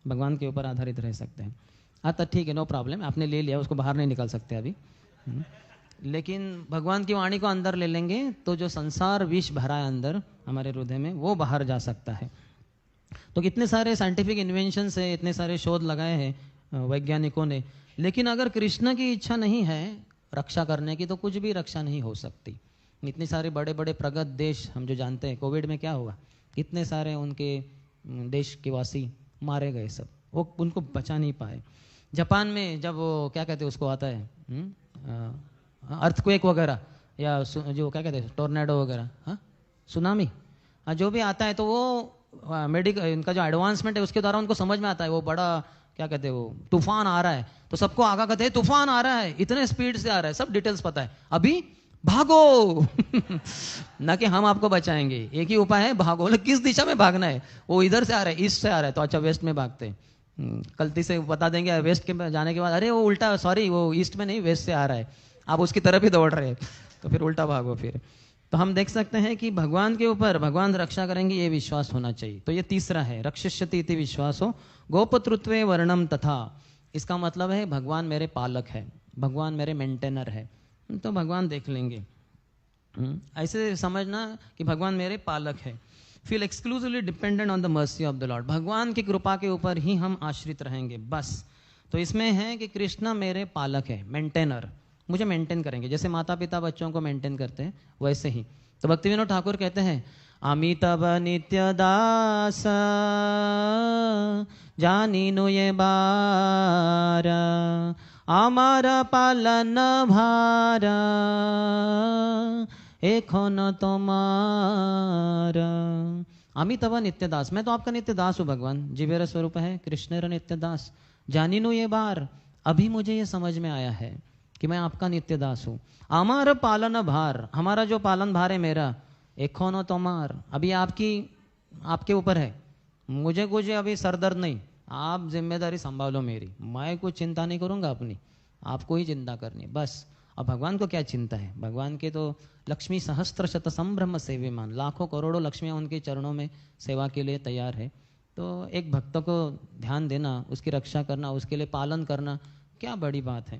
भगवान के ऊपर आधारित रह सकते हैं। हाँ तो ठीक है, नो प्रॉब्लम, आपने ले लिया, उसको बाहर नहीं निकाल सकते अभी, लेकिन भगवान की वाणी को अंदर ले लेंगे तो जो संसार विष भरा है अंदर हमारे हृदय में, वो बाहर जा सकता है। तो कितने सारे साइंटिफिक इन्वेंशन है, इतने सारे शोध लगाए हैं वैज्ञानिकों ने, लेकिन अगर कृष्ण की इच्छा नहीं है रक्षा करने की, तो कुछ भी रक्षा नहीं हो सकती। इतने सारे बड़े बड़े प्रगत देश हम जो जानते हैं, कोविड में क्या हुआ, कितने सारे उनके देश के वासी मारे गए, सब वो उनको बचा नहीं पाए। जापान में जब वो क्या कहते हैं उसको आता है अर्थक्वेक वगैरह, या जो क्या कहते हैं टोर्नेडो वगैरह, हाँ सुनामी, जो भी आता है, तो वो इनका जो एडवांसमेंट है उसके द्वारा उनको समझ में आता है, वो बड़ा क्या कहते हैं, वो तूफान आ रहा है तो सबको आगा कहते हैं तूफान आ रहा है, इतने स्पीड से आ रहा है, सब डिटेल्स पता है, अभी भागो ना कि हम आपको बचाएंगे, एक ही उपाय है भागो। बोले किस दिशा में भागना है, वो इधर से आ रहा है, ईस्ट से आ रहा है, तो अच्छा वेस्ट में भागते हैं। गलती से बता देंगे वेस्ट के जाने के बाद, अरे वो उल्टा, सॉरी वो ईस्ट में नहीं वेस्ट से आ रहा है, आप उसकी तरफ ही दौड़ रहे हैं, तो फिर उल्टा भागो फिर। तो हम देख सकते हैं कि भगवान के ऊपर भगवान रक्षा करेंगे ये विश्वास होना चाहिए। तो ये तीसरा है, रक्षिष्यति इति विश्वासो गोपतृत्वे वर्णम तथा। इसका मतलब है भगवान मेरे पालक है, भगवान मेरे मेंटेनर है, तो भगवान देख लेंगे। ऐसे समझना कि भगवान मेरे पालक है। Feel exclusively dependent on the mercy of the Lord, भगवान की कृपा के ऊपर ही हम आश्रित रहेंगे बस। तो इसमें है कि कृष्ण मेरे पालक है, मेंटेनर, मुझे मेंटेन करेंगे, जैसे माता पिता बच्चों को मेंटेन करते हैं वैसे ही। तो भक्तिविनोद ठाकुर कहते हैं, आमी तब नित्य दास जानिनु ये बार, आमारा पालन भार एखोन तुम्हारा। आमी तब नित्य दास, मैं तो आपका नित्य दास हूँ भगवान, जीवेर स्वरूप है कृष्णेर नित्य दास। जानिनु ये बार, अभी मुझे ये समझ में आया है कि मैं आपका नित्य दास हूँ। आमार पालन भार, हमारा जो पालन भार है मेरा, एखोन तुम्हार, अभी आपके ऊपर है, मुझे अभी सरदर्द नहीं, आप जिम्मेदारी संभालो मेरी, मैं कुछ चिंता नहीं करूँगा अपनी, आपको ही चिंता करनी बस। अब भगवान को क्या चिंता है, भगवान के तो लक्ष्मी सहस्त्र शत संभ्रम सेव्यमान, लाखों करोड़ों लक्ष्मियाँ उनके चरणों में सेवा के लिए तैयार है। तो एक भक्त को ध्यान देना, उसकी रक्षा करना, उसके लिए पालन करना क्या बड़ी बात है,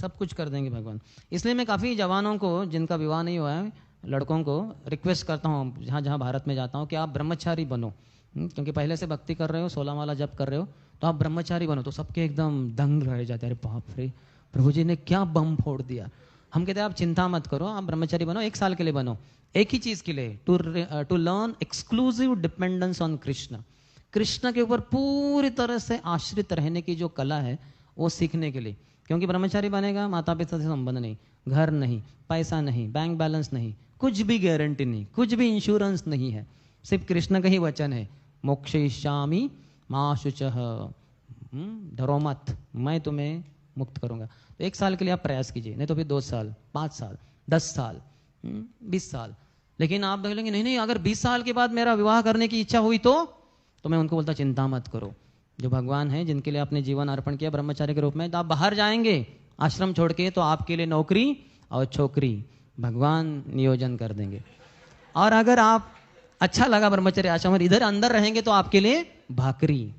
सब कुछ कर देंगे भगवान। इसलिए मैं काफ़ी जवानों को जिनका विवाह नहीं हुआ है, लड़कों को रिक्वेस्ट करता हूँ जहाँ जहाँ भारत में जाता हूँ कि आप ब्रह्मचारी बनो, क्योंकि पहले से भक्ति कर रहे हो, 16 माला जप कर रहे हो, तो आप ब्रह्मचारी बनो। तो सबके एकदम दंग रह जाते हैं, अरे बाप रे प्रभु जी ने क्या बम फोड़ दिया। हम कहते हैं आप चिंता मत करो, आप ब्रह्मचारी बनो, 1 साल के लिए बनो, एक ही चीज़ के लिए, to learn exclusive dependence on Krishna, Krishna के ऊपर पूरी तरह से आश्रित रहने की जो कला है वो सीखने के लिए। क्योंकि ब्रह्मचारी बनेगा, माता पिता से संबंध नहीं, घर नहीं, पैसा नहीं, बैंक बैलेंस नहीं, कुछ भी गारंटी नहीं, कुछ भी इंश्योरेंस नहीं है, सिर्फ कृष्ण का ही वचन है, मोक्षयिष्यामि मा शुचः, डरो मत, मैं तुम्हें मुक्त करूंगा। तो 1 साल के लिए आप प्रयास कीजिए, नहीं तो फिर 2 साल, 5 साल, 10 साल, 20 साल। लेकिन आप बोलेंगे नहीं नहीं, अगर 20 साल के बाद मेरा विवाह करने की इच्छा हुई तो मैं उनको बोलता चिंता मत करो, जो भगवान है जिनके लिए आपने जीवन अर्पण किया ब्रह्मचारी के रूप में, तो आप बाहर जाएंगे आश्रम छोड़ के, तो आपके लिए नौकरी और छोकरी भगवान नियोजन कर देंगे। और अगर आप अच्छा लगा ब्रह्मचर्य आश्रम और इधर अंदर रहेंगे तो आपके लिए भाकरी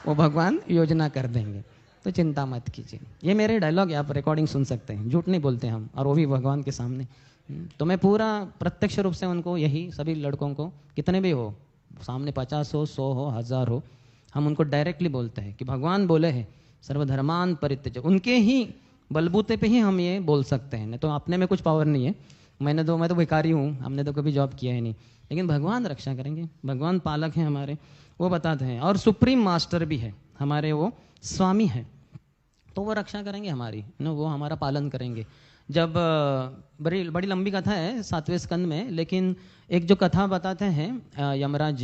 वो भगवान योजना कर देंगे। तो चिंता मत कीजिए, ये मेरे डायलॉग है, आप रिकॉर्डिंग सुन सकते हैं, झूठ नहीं बोलते हम, और वो भी भगवान के सामने। तो मैं पूरा प्रत्यक्ष रूप से उनको, यही सभी लड़कों को, कितने भी हो, सामने 50 हो, 100 हो, 1000 हो, हम उनको डायरेक्टली बोलते हैं कि भगवान बोले हैं सर्वधर्मान परित्यज्य, उनके ही बलबूते पे ही हम ये बोल सकते हैं, नहीं तो अपने में कुछ पावर नहीं है। मैं तो भिखारी हूँ, हमने तो कभी जॉब किया है नहीं, लेकिन भगवान रक्षा करेंगे, भगवान पालक हैं हमारे, वो बताते हैं। और सुप्रीम मास्टर भी है हमारे, वो स्वामी है, तो वो रक्षा करेंगे हमारी, वो हमारा पालन करेंगे। जब बड़ी लंबी कथा है 7वें स्कंद में, लेकिन एक जो कथा बताते हैं यमराज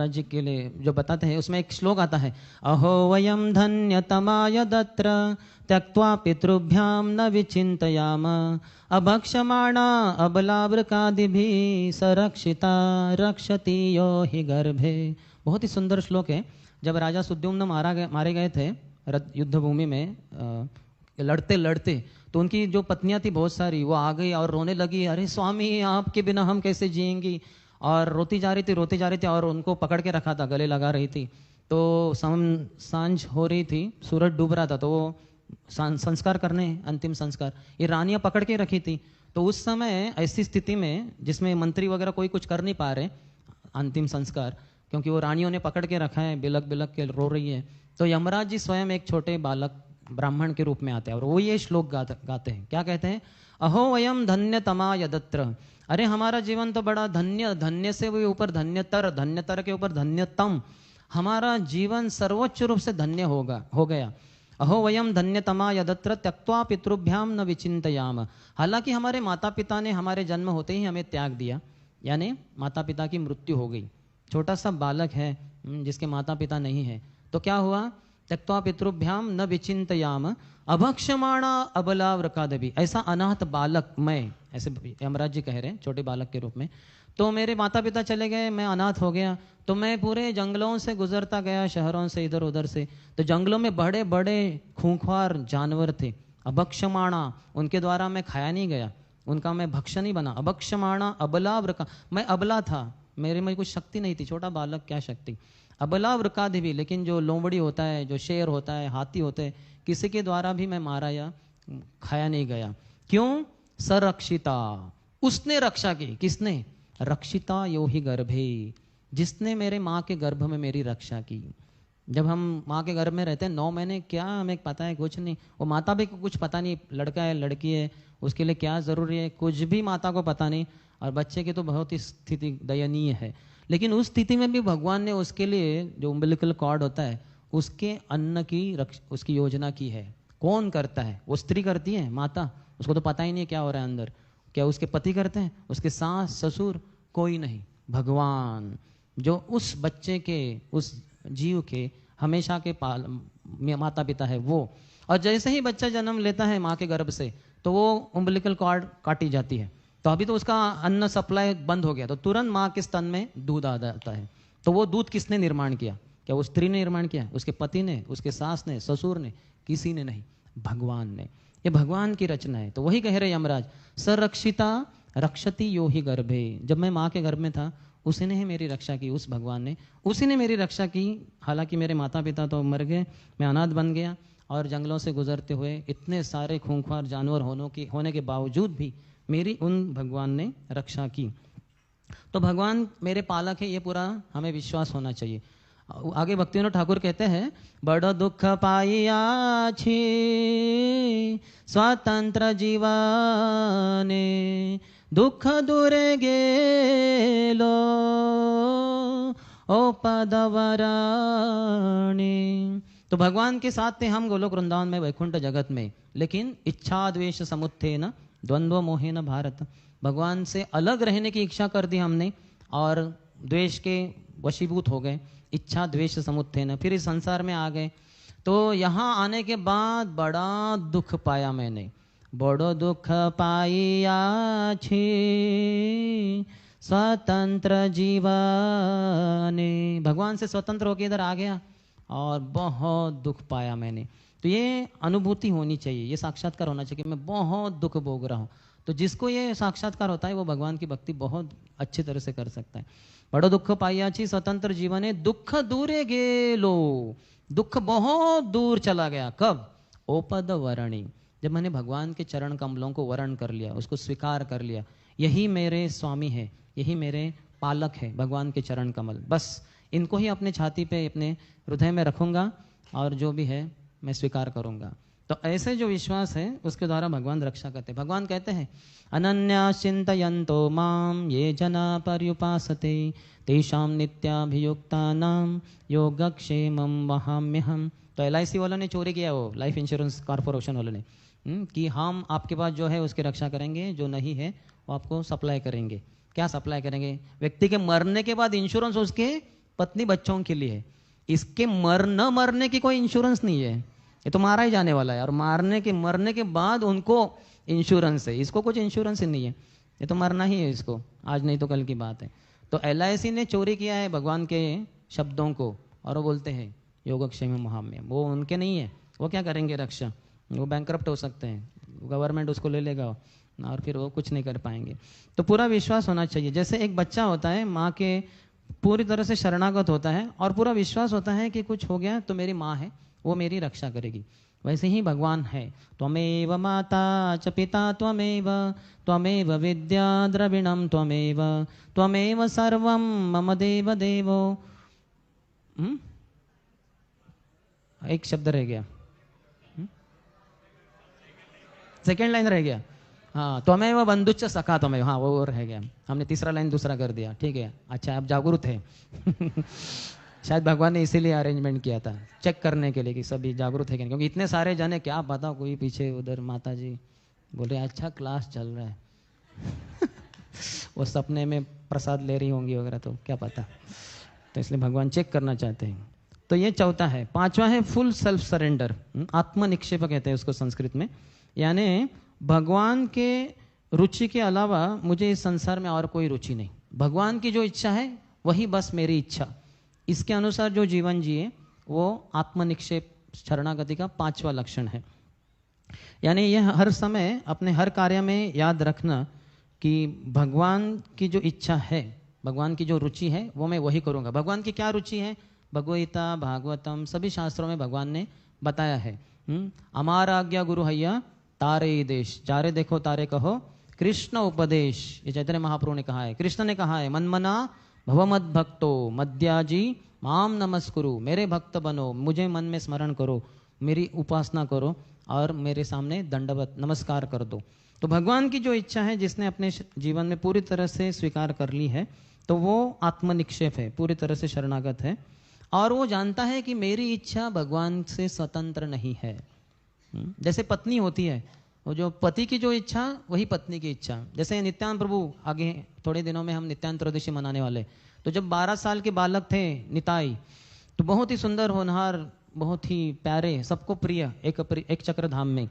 जी के लिए जो बताते हैं, उसमें एक श्लोक आता है, अहो वयम धन्यतमा यदत्र त्यक्त्वा पितृभ्याम न विचिंतयाम अभक्षमाणा अबलावृकादिभिः सरक्षिता रक्षति यो हि गर्भे। बहुत ही सुंदर श्लोक है। जब राजा सुद्युम्न मारे गए थे युद्ध भूमि में, लड़ते लड़ते, तो उनकी जो पत्नियां थी बहुत सारी, वो आ गई और रोने लगी, अरे स्वामी आपके बिना हम कैसे जिएंगी, और रोती जा रही थी और उनको पकड़ के रखा था, गले लगा रही थी। तो सांझ हो रही थी, सूरज डूब रहा था, तो वो संस्कार करने, अंतिम संस्कार, ये रानियां पकड़ के रखी थी। तो उस समय ऐसी स्थिति में जिसमें मंत्री वगैरह कोई कुछ कर नहीं पा रहे अंतिम संस्कार, क्योंकि वो रानियों ने पकड़ के रखा है, बिलक बिलक के रो रही है, तो यमराज जी स्वयं एक छोटे बालक ब्राह्मण के रूप में आते हैं और वो ये श्लोक गाते हैं। क्या कहते हैं, अहो वयम धन्यतमा यदत्र, अरे हमारा जीवन तो बड़ा धन्य, धन्य से भी ऊपर धन्यतर, धन्यतर के ऊपर धन्यतम, हमारा जीवन सर्वोच्च रूप से धन्य हो गया। अहो वयम धन्यतमा यदत्र त्यक्त्वा पितृभ्याम न विचिंतयाम, हालांकि हमारे माता पिता ने हमारे जन्म होते ही हमें त्याग दिया, यानी माता पिता की मृत्यु हो गई, छोटा सा बालक है जिसके माता पिता नहीं है, तो क्या हुआ, त्यक्त्वा पितृभ्याम न विचिंतयाम अभक्षमाणा अबला वृकादभि, ऐसा अनाथ बालक मैं, ऐसे यमराज जी कह रहे हैं छोटे बालक के रूप में, तो मेरे माता पिता चले गए, मैं अनाथ हो गया, तो मैं पूरे जंगलों से गुजरता गया, शहरों से इधर उधर से, तो जंगलों में बड़े बड़े खूंखार जानवर थे, अभक्षमाणा, उनके द्वारा मैं खाया नहीं गया, उनका मैं भक्ष्य नहीं बना, अभक्षमाणा अबला वृका, मैं अबला था, मेरे में कुछ शक्ति नहीं थी, छोटा बालक क्या शक्ति, अबला वृकादि, लेकिन जो लोमड़ी होता है, जो शेर होता है, हाथी होते हैं, किसी के द्वारा भी मैं मारा या खाया नहीं गया। क्यों? सरक्षिता, उसने रक्षा की, किसने? रक्षिता यो ही गर्भे, जिसने मेरे माँ के गर्भ में मेरी रक्षा की। जब हम माँ के गर्भ में रहते हैं 9 महीने, क्या हमें पता है? कुछ नहीं। वो माता भी को कुछ पता नहीं, लड़का है लड़की है उसके लिए क्या ज़रूरी है, कुछ भी माता को पता नहीं, और बच्चे की तो बहुत ही स्थिति दयनीय है। लेकिन उस स्थिति में भी भगवान ने उसके लिए जो उम्बिलिकल कॉर्ड होता है उसके अन्न की उसकी योजना की है। कौन करता है? वो स्त्री करती है, माता, उसको तो पता ही नहीं क्या हो रहा है अंदर। क्या उसके पति करते हैं? उसके सास ससुर? कोई नहीं, भगवान जो उस बच्चे के, उस जीव के हमेशा के माता पिता है वो। और जैसे ही बच्चा जन्म लेता है माँ के गर्भ से, तो वो उम्बिलिकल कॉर्ड काटी जाती है, तो अभी तो उसका अन्न सप्लाई बंद हो गया, तो तुरंत माँ के स्तन में दूध आ जाता है। तो वो दूध किसने निर्माण किया? क्या वो स्त्री ने निर्माण किया? उसके पति ने, उसके सास ने, ससुर ने? किसी ने नहीं, भगवान ने। ये भगवान की रचना है। तो वही कह रहे यमराज, सरक्षिता रक्षति यो ही गर्भे, जब मैं माँ के गर्भ में था उसी ने ही मेरी रक्षा की, उस भगवान ने, उसी ने मेरी रक्षा की। हालांकि मेरे माता पिता तो मर गए, मैं अनाथ बन गया, और जंगलों से गुजरते हुए इतने सारे खूंखार जानवर होने के बावजूद भी मेरी उन भगवान ने रक्षा की। तो भगवान मेरे पालक है, ये पूरा हमें विश्वास होना चाहिए। आगे भक्तिविनोद ठाकुर कहते हैं, बड़ दुख पाइया छी स्वतंत्र जीवने, दुख दूरे गेलो ओ पदवराणी। तो भगवान के साथ थे हम गोलोक वृंदावन में, वैकुंठ जगत में, लेकिन इच्छा द्वेष समुत्थेन द्वंद्व मोहेन भारत, भगवान से अलग रहने की इच्छा कर दी हमने और द्वेष के वशीभूत हो गए, इच्छा द्वेष समुत्थेन, फिर इस संसार में आ गए। तो यहाँ आने के बाद बड़ा दुख पाया मैंने, बड़ो दुख पाइया छी स्वतंत्र जीवने, भगवान से स्वतंत्र होकर इधर आ गया और बहुत दुख पाया मैंने। तो ये अनुभूति होनी चाहिए, ये साक्षात्कार होना चाहिए कि मैं बहुत दुख भोग रहा हूँ। तो जिसको ये साक्षात्कार होता है वो भगवान की भक्ति बहुत अच्छी तरह से कर सकता है। बड़ो दुख पाइयाची स्वतंत्र जीवने, दुख दूरे गेलो, दुख बहुत दूर चला गया। कब? ओपद वरणी, जब मैंने भगवान के चरण कमलों को वरण कर लिया, उसको स्वीकार कर लिया, यही मेरे स्वामी है, यही मेरे पालक है, भगवान के चरण कमल, बस इनको ही अपने छाती पे, अपने हृदय में रखूंगा और जो भी है मैं स्वीकार करूंगा। तो ऐसे जो विश्वास है उसके द्वारा भगवान रक्षा करते हैं। भगवान कहते हैं, अनन्या चिंतयन्तो माम ये जना पर्युपासते तेषां नित्याभियुक्तानां योगक्षेमं वहाम्यहम्। तो LIC वालों ने चोरी किया, वो लाइफ इंश्योरेंस कॉर्पोरेशन वालों ने, कि हम आपके पास जो है उसकी रक्षा करेंगे, जो नहीं है वो आपको सप्लाई करेंगे। क्या सप्लाई करेंगे? व्यक्ति के मरने के बाद इंश्योरेंस उसके पत्नी बच्चों के लिए, इसके न मरने की कोई इंश्योरेंस नहीं है, ये तो मारा ही जाने वाला है, और मरने के बाद उनको इंश्योरेंस है, इसको कुछ इंश्योरेंस ही नहीं है, ये तो मरना ही है इसको, आज नहीं तो कल की बात है। तो LIC ने चोरी किया है भगवान के शब्दों को, और वो बोलते हैं योगक्षेम महाम्यम, वो उनके नहीं है, वो क्या करेंगे रक्षा, वो बैंकरप्ट हो सकते हैं, गवर्नमेंट उसको ले लेगा और फिर वो कुछ नहीं कर पाएंगे। तो पूरा विश्वास होना चाहिए, जैसे एक बच्चा होता है माँ के पूरी तरह से शरणागत होता है और पूरा विश्वास होता है कि कुछ हो गया तो मेरी माँ है, वो मेरी रक्षा करेगी, वैसे ही भगवान है। त्वमेव माता च पिता त्वमेव, त्वमेव विद्या द्रविणम त्वमेव, त्वमेव सर्वं मम देव देवो। एक शब्द रह गया, सेकेंड लाइन रह गया, हाँ, त्वमेव बंधुच्च सखा त्वमेव, हाँ वो रह गया, हमने तीसरा लाइन दूसरा कर दिया, ठीक है, अच्छा आप जागरूक है। शायद भगवान ने इसीलिए अरेंजमेंट किया था, चेक करने के लिए कि सभी जागरूक है, क्योंकि इतने सारे जने, क्या पता कोई पीछे उधर माता जी बोल रहे अच्छा क्लास चल रहा है। वो सपने में प्रसाद ले रही होंगी वगैरह, तो क्या पता। तो इसलिए भगवान चेक करना चाहते हैं। तो ये चौथा है। पांचवा है फुल सेल्फ सरेंडर, आत्मनिक्षेप कहते हैं उसको संस्कृत में। यानी भगवान के रुचि के अलावा मुझे इस संसार में और कोई रुचि नहीं, भगवान की जो इच्छा है वही बस मेरी इच्छा, इसके अनुसार जो जीवन जिए वो आत्मनिक्षेप शरणागति का पांचवा लक्षण है। यानी यह हर समय अपने हर कार्य में याद रखना कि भगवान की जो इच्छा है, भगवान की जो रुचि है वो मैं वही करूँगा। भगवान की क्या रुचि है, भगवगीता भागवतम सभी शास्त्रों में भगवान ने बताया है। अमारा आज्ञा गुरु हैया तारे ही देश, चारे देखो तारे कहो कृष्ण उपदेश, ये चैतन्य महाप्रभु ने कहा है। कृष्ण ने कहा है मनमना भवमद भक्तो मद्याजी माम नमस्कुरु, मेरे भक्त बनो, मुझे मन में स्मरण करो, मेरी उपासना करो और मेरे सामने दंडवत नमस्कार कर दो। तो भगवान की जो इच्छा है जिसने अपने जीवन में पूरी तरह से स्वीकार कर ली है तो वो आत्मनिक्षेप है, पूरी तरह से शरणागत है। और वो जानता है कि मेरी इच्छा भगवान से स्वतंत्र नहीं है। जैसे पत्नी होती है, वो जो पति की जो इच्छा वही पत्नी की इच्छा। जैसे नित्यानंद प्रभु, आगे थोड़े दिनों में हम नित्यानंद त्रयोदशी मनाने वाले, तो जब 12 साल के बालक थे निताई, तो बहुत ही सुंदर होनहार, बहुत ही प्यारे, सबको प्रिय, एक चक्र धाम में।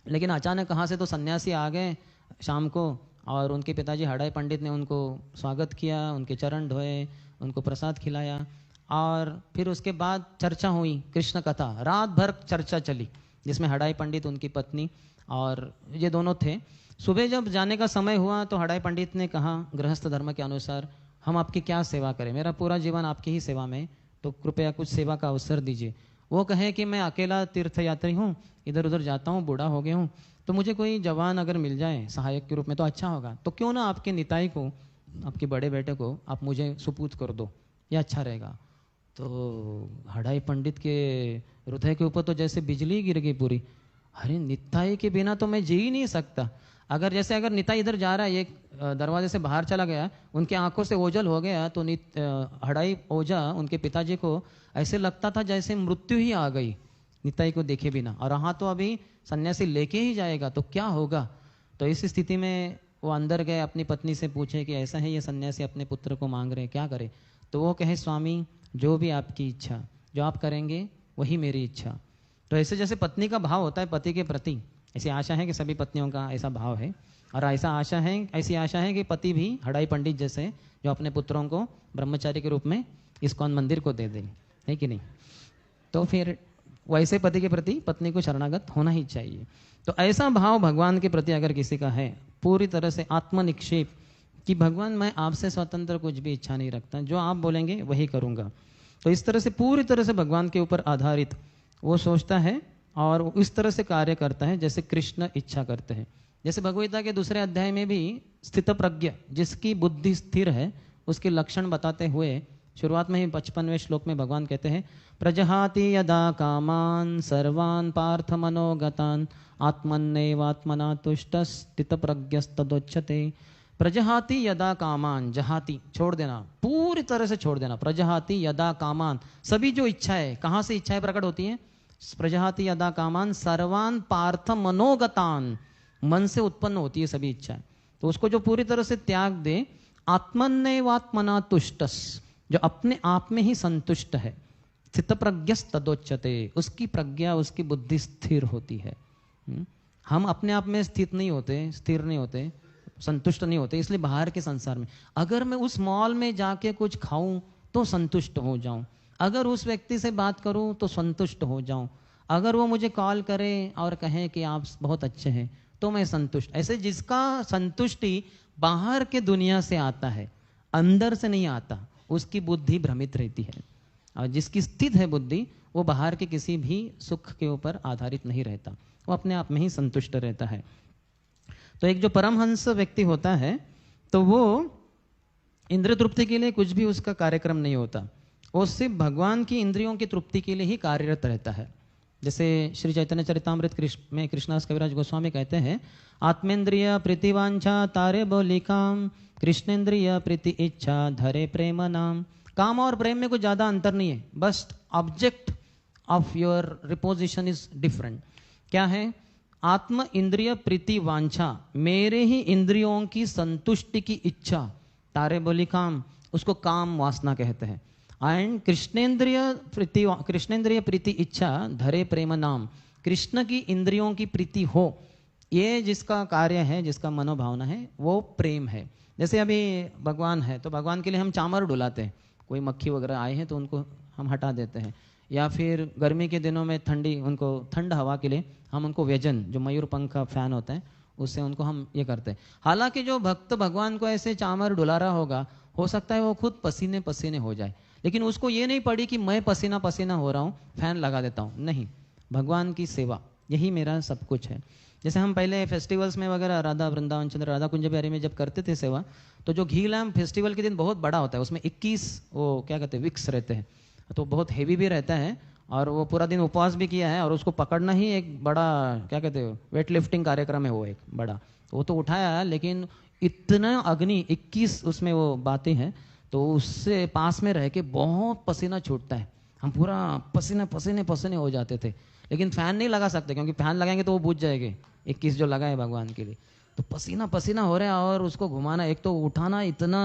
लेकिन अचानक कहाँ से तो सन्यासी आ गए शाम को, और उनके पिताजी हड़ाई पंडित ने उनको स्वागत किया, उनके चरण धोए, उनको प्रसाद खिलाया, और फिर उसके बाद चर्चा हुई, कृष्ण कथा, रात भर चर्चा चली, जिसमें हड़ाई पंडित, उनकी पत्नी और ये दोनों थे। सुबह जब जाने का समय हुआ तो हड़ाई पंडित ने कहा गृहस्थ धर्म के अनुसार हम आपकी क्या सेवा करें, मेरा पूरा जीवन आपकी ही सेवा में, तो कृपया कुछ सेवा का अवसर दीजिए। वो कहे कि मैं अकेला तीर्थयात्री हूँ, इधर उधर जाता हूँ, बूढ़ा हो गया हूँ, तो मुझे कोई जवान अगर मिल जाए सहायक के रूप में तो अच्छा होगा, तो क्यों ना आपके निताई को, आपके बड़े बेटे को आप मुझे सुपूत कर दो, ये अच्छा रहेगा। तो हड़ाई पंडित के हृदय के ऊपर तो जैसे बिजली गिर गई पूरी। अरे निताई के बिना तो मैं जी ही नहीं सकता। अगर निताई इधर जा रहा है, एक दरवाजे से बाहर चला गया, उनके आंखों से ओझल हो गया, तो हड़ाई ओझा उनके पिताजी को ऐसे लगता था जैसे मृत्यु ही आ गई निताई को देखे बिना। और हाँ, तो अभी सन्यासी लेके ही जाएगा तो क्या होगा। तो इस स्थिति में वो अंदर गए, अपनी पत्नी से पूछे कि ऐसा है ये सन्यासी अपने पुत्र को मांग रहे, क्या करे। तो वो कहे स्वामी जो भी आपकी इच्छा, जो आप करेंगे वही मेरी इच्छा। तो ऐसे जैसे पत्नी का भाव होता है पति के प्रति, ऐसी आशा है कि सभी पत्नियों का ऐसा भाव है, और ऐसी आशा है कि पति भी हड़ाई पंडित जैसे जो अपने पुत्रों को ब्रह्मचारी के रूप में इस्कॉन मंदिर को दे दें, है कि नहीं। तो फिर वैसे पति के प्रति पत्नी को शरणागत होना ही चाहिए। तो ऐसा भाव भगवान के प्रति अगर किसी का है, पूरी तरह से आत्मनिक्षेप, कि भगवान मैं आपसे स्वतंत्र कुछ भी इच्छा नहीं रखता, जो आप बोलेंगे वही करूँगा, तो इस तरह से पूरी तरह से भगवान के ऊपर आधारित वो सोचता है और इस तरह से कार्य करता है जैसे कृष्ण इच्छा करते हैं। जैसे भगवद्गीता के दूसरे अध्याय में भी स्थित प्रज्ञ, जिसकी बुद्धि स्थिर है, उसके लक्षण बताते हुए शुरुआत में ही 55वें श्लोक में भगवान कहते हैं प्रजहाति यदा कामान सर्वान् पार्थ मनोगतान् आत्मन्नेवात्मना तुष्ट स्थित प्रज्ञस्तदोच्यते। प्रजहाति यदा कामान, जहाति छोड़ देना, पूरी तरह से छोड़ देना। प्रजहाति यदा कामान, सभी जो इच्छा है, कहाँ से इच्छाएं प्रकट होती हैं, प्रजहाति यदा कामान सर्वान् पार्थ मनोगतान, मन से उत्पन्न होती है सभी इच्छाएं। तो उसको जो पूरी तरह से त्याग दे, आत्मन्नेवात्मना तुष्टस, जो अपने आप में ही संतुष्ट है, स्थित प्रज्ञस्तदोच्यते, उसकी प्रज्ञा, उसकी बुद्धि स्थिर होती है। हम अपने आप में स्थित नहीं होते, स्थिर नहीं होते, संतुष्ट नहीं होते, इसलिए बाहर के संसार में अगर मैं उस मॉल में जाके कुछ खाऊं तो संतुष्ट हो जाऊं, अगर उस व्यक्ति से बात करूं तो संतुष्ट हो जाऊं, अगर वो मुझे कॉल करे और कहे कि आप बहुत अच्छे हैं तो मैं संतुष्ट। ऐसे जिसका संतुष्टि बाहर के दुनिया से आता है, अंदर से नहीं आता, उसकी बुद्धि भ्रमित रहती है। और जिसकी स्थित है बुद्धि, वो बाहर के किसी भी सुख के ऊपर आधारित नहीं रहता, वो अपने आप में ही संतुष्ट रहता है। तो एक जो परमहंस व्यक्ति होता है, तो वो इंद्रिय तृप्ति के लिए कुछ भी उसका कार्यक्रम नहीं होता, वो सिर्फ भगवान की इंद्रियों की तृप्ति के लिए ही कार्यरत रहता है। जैसे श्री चैतन्य चरितामृत में कृष्णदास कविराज गोस्वामी कहते हैं आत्मेंद्रिय प्रीतिवांछा तारे बोलिकाम कृष्णेंद्रिय प्रीति इच्छा धरे प्रेम नाम। काम और प्रेम में कुछ ज़्यादा अंतर नहीं है, बस object of your reposition is different. क्या है, आत्म इंद्रिय प्रीति वांछा, मेरे ही इंद्रियों की संतुष्टि की इच्छा, तारे बोली काम, उसको काम वासना कहते हैं। एंड कृष्णेंद्रिय प्रीति इच्छा धरे प्रेम नाम, कृष्ण की इंद्रियों की प्रीति हो, ये जिसका कार्य है, जिसका मनोभावना है, वो प्रेम है। जैसे अभी भगवान है तो भगवान के लिए हम चामर डुलाते हैं, कोई मक्खी वगैरह आए हैं तो उनको हम हटा देते हैं, या फिर गर्मी के दिनों में उनको ठंड हवा के लिए हम उनको व्यजन, जो मयूर पंख का फैन होता है, उससे उनको हम ये करते हैं। हालांकि जो भक्त भगवान को ऐसे चामर डुला रहा होगा, हो सकता है वो खुद पसीने पसीने हो जाए, लेकिन उसको ये नहीं पड़ी कि मैं पसीना पसीना हो रहा हूँ, फैन लगा देता हूँ। नहीं, भगवान की सेवा यही मेरा सब कुछ है। जैसे हम पहले फेस्टिवल्स में वगैरह राधा वृंदावन चंद्र राधा कुंज बिहारी में जब करते थे सेवा, तो जो घी लैम्प फेस्टिवल के दिन बहुत बड़ा होता है, उसमें 21 वो क्या कहते हैं विक्स रहते हैं, तो बहुत हेवी भी रहता है, और वो पूरा दिन उपवास भी किया है, और उसको पकड़ना ही एक बड़ा क्या कहते हैं वेट लिफ्टिंग कार्यक्रम है, वो एक बड़ा, वो तो उठाया, लेकिन इतना अग्नि 21 उसमें वो बातें हैं, तो उससे पास में रह के बहुत पसीना छूटता है, हम पूरा पसीने पसीने पसीने हो जाते थे। लेकिन फैन नहीं लगा सकते, क्योंकि फैन लगाएंगे तो वो बुझ जाएंगे, 21 जो लगा है भगवान के लिए, तो पसीना पसीना हो रहा है, और उसको घुमाना, एक तो उठाना, इतना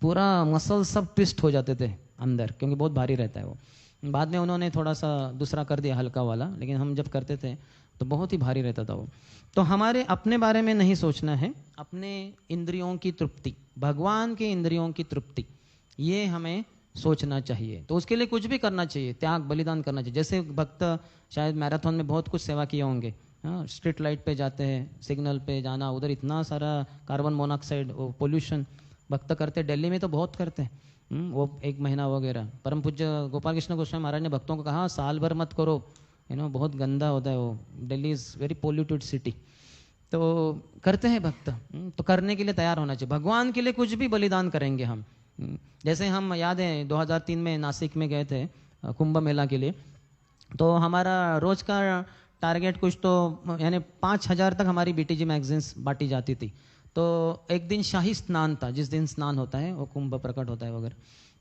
पूरा मसल सब ट्विस्ट हो जाते थे अंदर, क्योंकि बहुत भारी रहता है वो। बाद में उन्होंने थोड़ा सा दूसरा कर दिया हल्का वाला, लेकिन हम जब करते थे तो बहुत ही भारी रहता था वो। तो हमारे अपने बारे में नहीं सोचना है, अपने इंद्रियों की तृप्ति, भगवान के इंद्रियों की तृप्ति, ये हमें सोचना चाहिए। तो उसके लिए कुछ भी करना चाहिए, त्याग बलिदान करना चाहिए। जैसे भक्त शायद मैराथन में बहुत कुछ सेवा किए होंगे, स्ट्रीट लाइट पे जाते हैं, सिग्नल पे जाना, उधर इतना सारा कार्बन मोनोऑक्साइड पोल्यूशन भक्त करते, दिल्ली में तो बहुत करते हैं, वो 1 महीना वगैरह। परम पूज्य गोपाल कृष्ण गोस्वामी महाराज ने भक्तों को कहा साल भर मत करो, बहुत गंदा होता है वो, Delhi is very polluted city. तो करते हैं भक्त, तो करने के लिए तैयार होना चाहिए। भगवान के लिए कुछ भी बलिदान करेंगे हम। जैसे हम याद है 2003 में नासिक में गए थे कुंभ मेला के लिए, तो हमारा रोज का टारगेट कुछ तो यानी 5000 तक हमारी बीटीजी मैगजीन्स बांटी जाती थी। तो एक दिन शाही स्नान था, जिस दिन स्नान होता है वो कुंभ प्रकट होता है वगैरह,